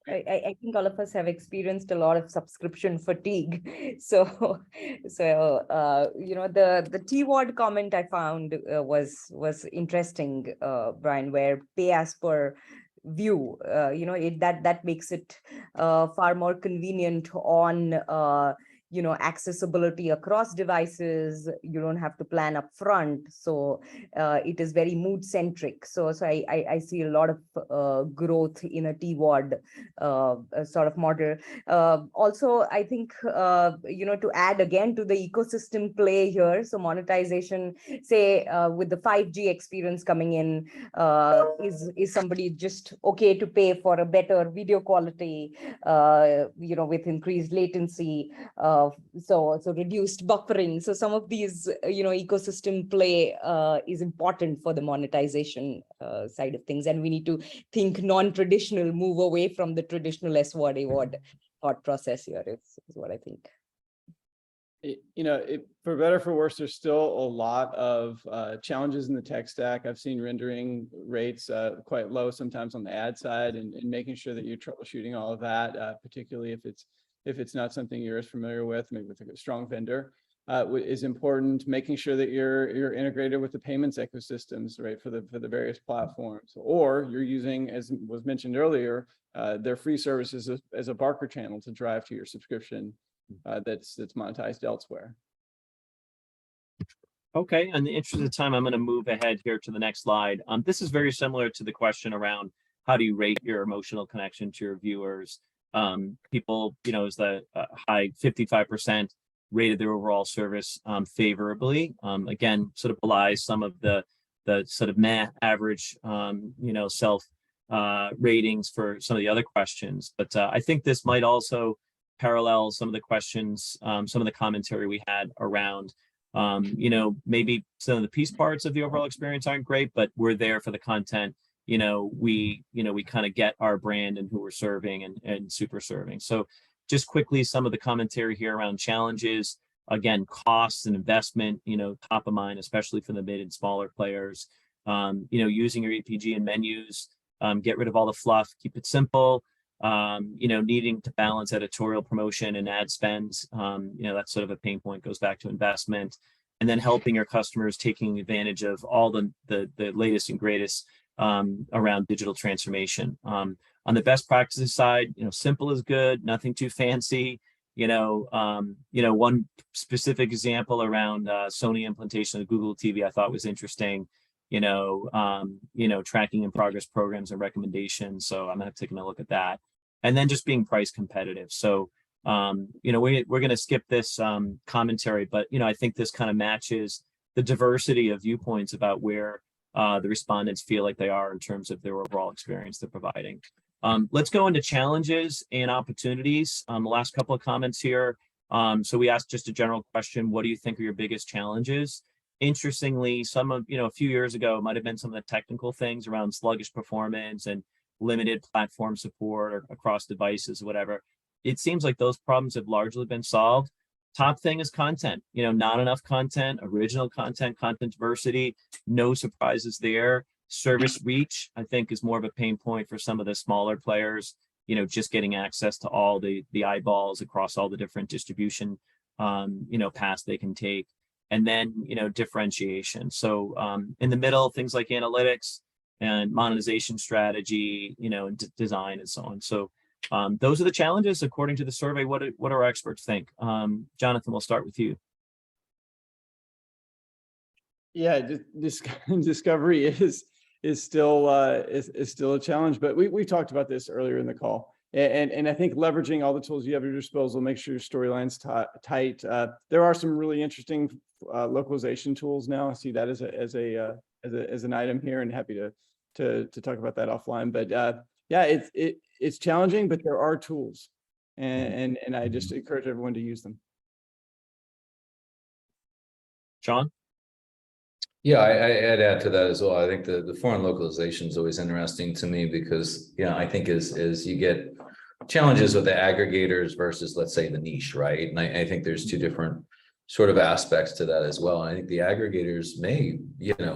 I think all of us have experienced a lot of subscription fatigue. So the T word comment I found was interesting, Brian, where pay as per view, that makes it far more convenient on accessibility across devices. You don't have to plan up front, so it is very mood centric. So I see a lot of growth in a TWAD sort of model. Also, I think to add again to the ecosystem play here, so monetization, say with the 5G experience coming in, is somebody just okay to pay for a better video quality, with increased latency, so reduced buffering. So some of these, ecosystem play is important for the monetization side of things. And we need to think non-traditional, move away from the traditional SWOT, AWOD thought process here is what I think. For better or for worse, there's still a lot of challenges in the tech stack. I've seen rendering rates quite low sometimes on the ad side, and making sure that you're troubleshooting all of that, particularly if it's not something you're as familiar with, maybe with a strong vendor, is important. Making sure that you're integrated with the payments ecosystems, right, for the various platforms, or you're using, as was mentioned earlier, their free services as a Barker channel to drive to your subscription that's monetized elsewhere. Okay, in the interest of time, I'm going to move ahead here to the next slide. This is very similar to the question around how do you rate your emotional connection to your viewers. People, is the high 55% rated their overall service favorably. Again, sort of belies some of the sort of average, self ratings for some of the other questions. But I think this might also parallel some of the questions, some of the commentary we had around, maybe some of the piece parts of the overall experience aren't great, but we're there for the content. We kind of get our brand and who we're serving and super serving. So just quickly, some of the commentary here around challenges, again, costs and investment, top of mind, especially for the mid and smaller players. Using your EPG and menus, get rid of all the fluff, keep it simple. Needing to balance editorial promotion and ad spends, that's sort of a pain point, goes back to investment, and then helping your customers, taking advantage of all the latest and greatest around digital transformation. On the best practices side, simple is good, nothing too fancy. One specific example around Sony implementation of Google TV I thought was interesting. Tracking in progress programs and recommendations. So I'm gonna have to take a look at that. And then just being price competitive. So, we're going to skip this commentary, but, I think this kind of matches the diversity of viewpoints about where the respondents feel like they are in terms of their overall experience they're providing. Let's go into challenges and opportunities. The last couple of comments here. So we asked just a general question, what do you think are your biggest challenges? Interestingly, a few years ago, it might have been some of the technical things around sluggish performance and limited platform support or across devices, whatever. It seems like those problems have largely been solved. Top thing is content, not enough content, original content, content diversity, no surprises there. Service reach, I think, is more of a pain point for some of the smaller players, just getting access to all the eyeballs across all the different distribution, paths they can take. And then, differentiation. So in the middle, things like analytics and monetization strategy, and design and so on. So those are the challenges according to the survey. What do our experts think? Jonathan, we'll start with you. Yeah, discovery is still a challenge, but we talked about this earlier in the call, and I think leveraging all the tools you have at your disposal, make sure your storyline's tight. There are some really interesting localization tools now. I see that as an item here, and happy to talk about that offline. But yeah, it's challenging, but there are tools, and I just encourage everyone to use them. Sean? Yeah, I'd add to that as well. I think the foreign localization is always interesting to me because, I think as you get challenges with the aggregators versus, let's say, the niche, right? And I think there's two different sort of aspects to that as well. And I think the aggregators may,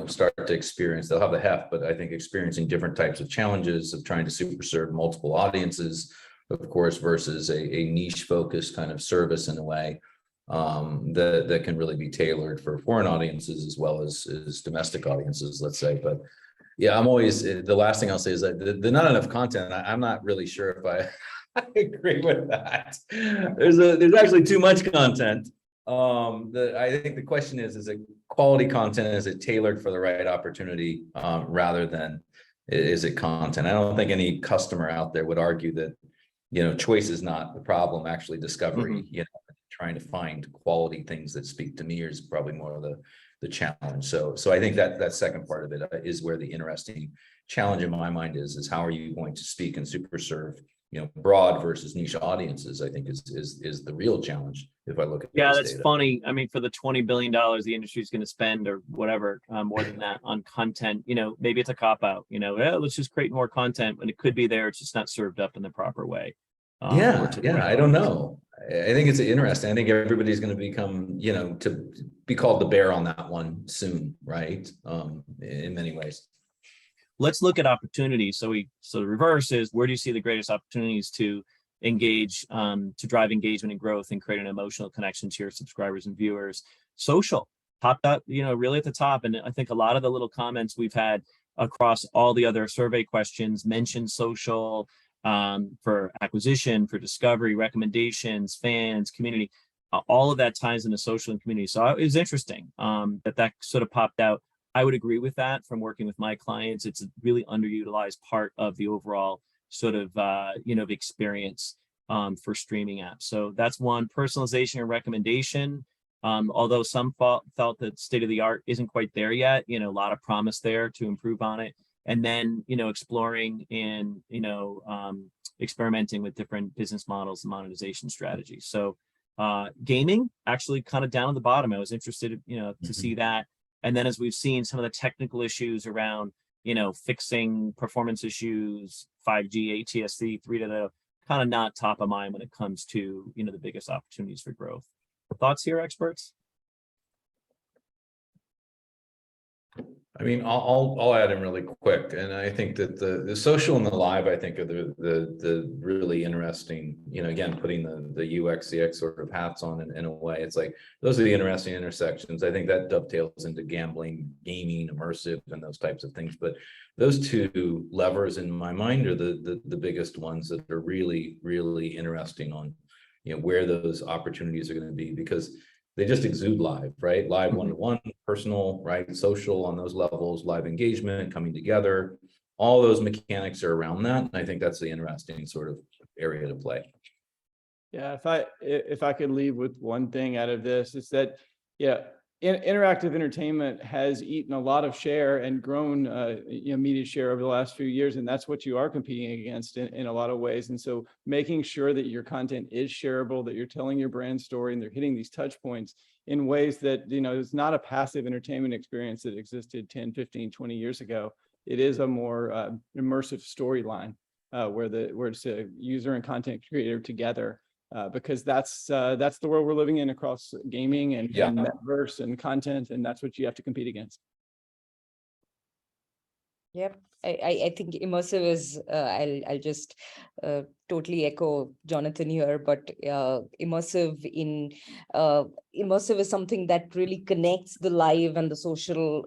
start to experience, they'll have the heft, but I think experiencing different types of challenges of trying to super serve multiple audiences, of course, versus a niche focused kind of service in a way. That can really be tailored for foreign audiences as well as domestic audiences, let's say. But yeah, I'm always, the last thing I'll say is that the not enough content, I'm not really sure if I agree with that. There's actually too much content. I think the question is it quality content? Is it tailored for the right opportunity rather than is it content? I don't think any customer out there would argue that, choice is not the problem, actually discovery, trying to find quality things that speak to me is probably more of the challenge. So I think that second part of it is where the interesting challenge in my mind is how are you going to speak and super serve, broad versus niche audiences, I think is the real challenge. If I look at that's data. Funny. I mean, for the $20 billion the industry is going to spend or whatever, more than that on content, maybe it's a cop out, let's just create more content when it could be there. It's just not served up in the proper way. I don't know. I think it's interesting. I think everybody's going to become, to be called the bear on that one soon, right? In many ways. Let's look at opportunities. So the reverse is, where do you see the greatest opportunities to engage, to drive engagement and growth and create an emotional connection to your subscribers and viewers? Social popped up, really at the top. And I think a lot of the little comments we've had across all the other survey questions mention social, for acquisition, for discovery, recommendations, fans, community, all of that ties into social and community. So it was interesting that sort of popped out. I would agree with that from working with my clients. It's a really underutilized part of the overall sort of, experience for streaming apps. So that's one. Personalization and recommendation. Although some felt that state of the art isn't quite there yet, a lot of promise there to improve on it. And then, exploring and, experimenting with different business models and monetization strategies. So gaming actually kind of down at the bottom. I was interested, to see that. And then as we've seen some of the technical issues around, fixing performance issues, 5G, ATSC 3.0, kind of not top of mind when it comes to, the biggest opportunities for growth. Thoughts here, experts? I mean, I'll add in really quick, and I think that the social and the live, I think, are the really interesting. Again, putting the UX, CX sort of hats on in a way. It's like those are the interesting intersections. I think that dovetails into gambling, gaming, immersive, and those types of things. But those two levers, in my mind, are the biggest ones that are really, really interesting on, where those opportunities are going to be, because they just exude live, right? Live one-to-one, personal, right? Social on those levels, live engagement, coming together. All those mechanics are around that. And I think that's the interesting sort of area to play. Yeah, if I could leave with one thing out of this, it's that, interactive entertainment has eaten a lot of share and grown, media share over the last few years, and that's what you are competing against in a lot of ways. And so, making sure that your content is shareable, that you're telling your brand story, and they're hitting these touch points in ways that, it's not a passive entertainment experience that existed 10, 15, 20 years ago. It is a more immersive storyline where it's a user and content creator together. because that's the world we're living in across gaming and Yeah. metaverse and content, and that's what you have to compete against. Yep. I think immersive is, I'll just totally echo Jonathan here, but immersive is something that really connects the live and the social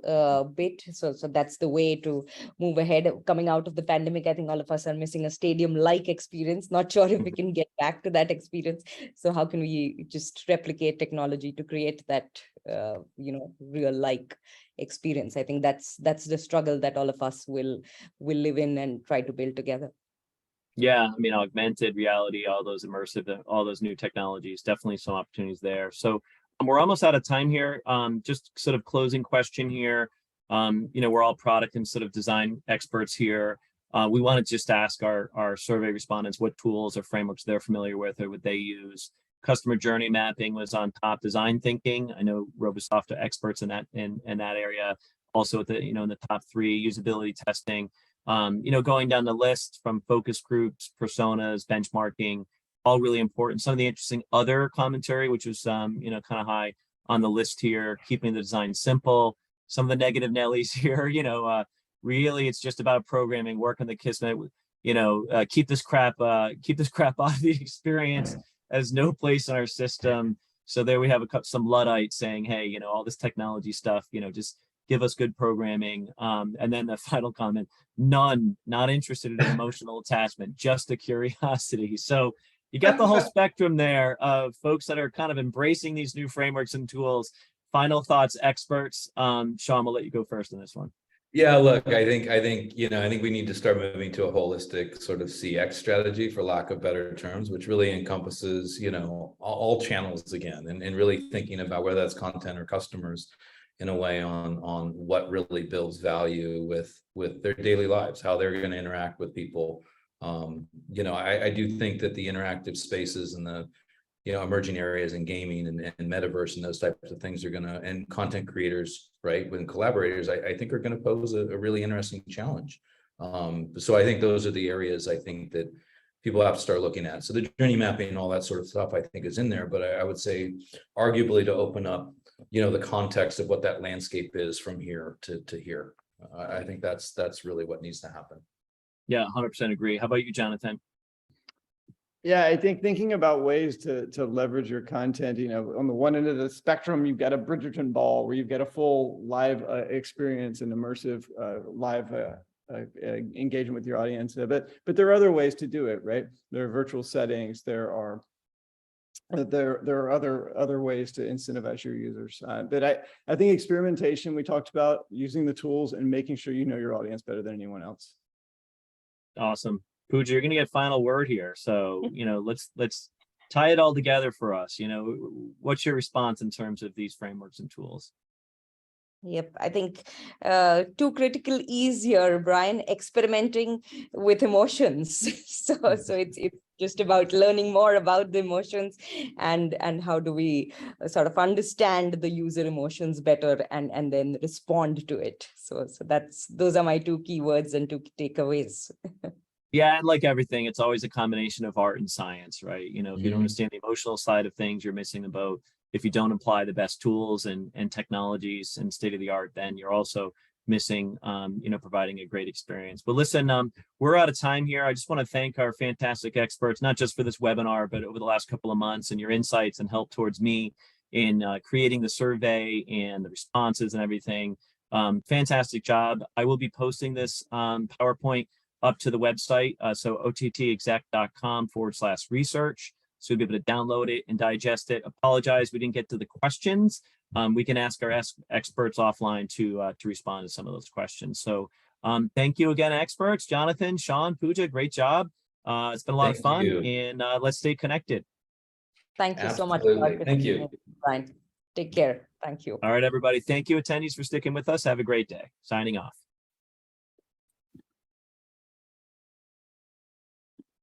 bit. So that's the way to move ahead. Coming out of the pandemic, I think all of us are missing a stadium-like experience. Not sure if we can get back to that experience. So how can we just replicate technology to create that, real-like experience? I think that's the struggle that all of us will live in and try to build together. Yeah, I mean, augmented reality, all those immersive, all those new technologies, definitely some opportunities there. So we're almost out of time here. Just sort of closing question here. We're all product and sort of design experts here. We want to just ask our survey respondents what tools or frameworks they're familiar with or what they use. Customer journey mapping was on top. Design thinking, I know Robosoft are experts in that area. Also at the in the top 3, usability testing. Going down the list from focus groups, personas, benchmarking, all really important. Some of the interesting other commentary, which was kind of high on the list here, keeping the design simple. Some of the negative Nellies here, really it's just about programming, work on the Kismet, keep this crap off the experience, has no place in our system. So there we have some Luddites saying, hey, all this technology stuff, just give us good programming. And then the final comment, not interested in emotional attachment, just a curiosity. So you got the whole spectrum there of folks that are kind of embracing these new frameworks and tools. Final thoughts, experts. Sean, we'll let you go first on this one. Yeah, look, I think we need to start moving to a holistic sort of CX strategy, for lack of better terms, which really encompasses, all channels again, and really thinking about whether that's content or customers in a way on what really builds value with their daily lives, how they're going to interact with people. I do think that the interactive spaces and the emerging areas in gaming and metaverse and those types of things are and content creators, right, when collaborators, I think are going to pose a really interesting challenge. So I think those are the areas I think that people have to start looking at. So the journey mapping and all that sort of stuff I think is in there, but I would say arguably to open up the context of what that landscape is from here to here. I think that's really what needs to happen. Yeah, 100% agree. How about you, Jonathan? Yeah, I think thinking about ways to leverage your content, on the one end of the spectrum, you've got a Bridgerton ball where you've got a full live experience and immersive live engagement with your audience. But there are other ways to do it, right? There are virtual settings. There are other ways to incentivize your users. But I think experimentation, we talked about using the tools and making sure you know your audience better than anyone else. Awesome. Pooja, you're going to get final word here. So, let's tie it all together for us. What's your response in terms of these frameworks and tools? Yep, I think 2 critical E's here, Brian: experimenting with emotions. So it's just about learning more about the emotions and how do we sort of understand the user emotions better and then respond to it. So those are my 2 keywords and 2 takeaways. Yeah, and like everything, it's always a combination of art and science, right? If you don't understand the emotional side of things, you're missing the boat. If you don't apply the best tools and technologies and state of the art, then you're also missing, providing a great experience. But listen, we're out of time here. I just want to thank our fantastic experts, not just for this webinar, but over the last couple of months, and your insights and help towards me in creating the survey and the responses and everything. Fantastic job. I will be posting this PowerPoint up to the website, so ottexec.com/research. So you'll be able to download it and digest it. Apologize, we didn't get to the questions. We can ask our experts offline to respond to some of those questions. So thank you again, experts. Jonathan, Sean, Pooja, great job. It's been a lot of fun, and let's stay connected. Thank you so much. Thank you. Brian. Take care. Thank you. All right, everybody. Thank you, attendees, for sticking with us. Have a great day. Signing off.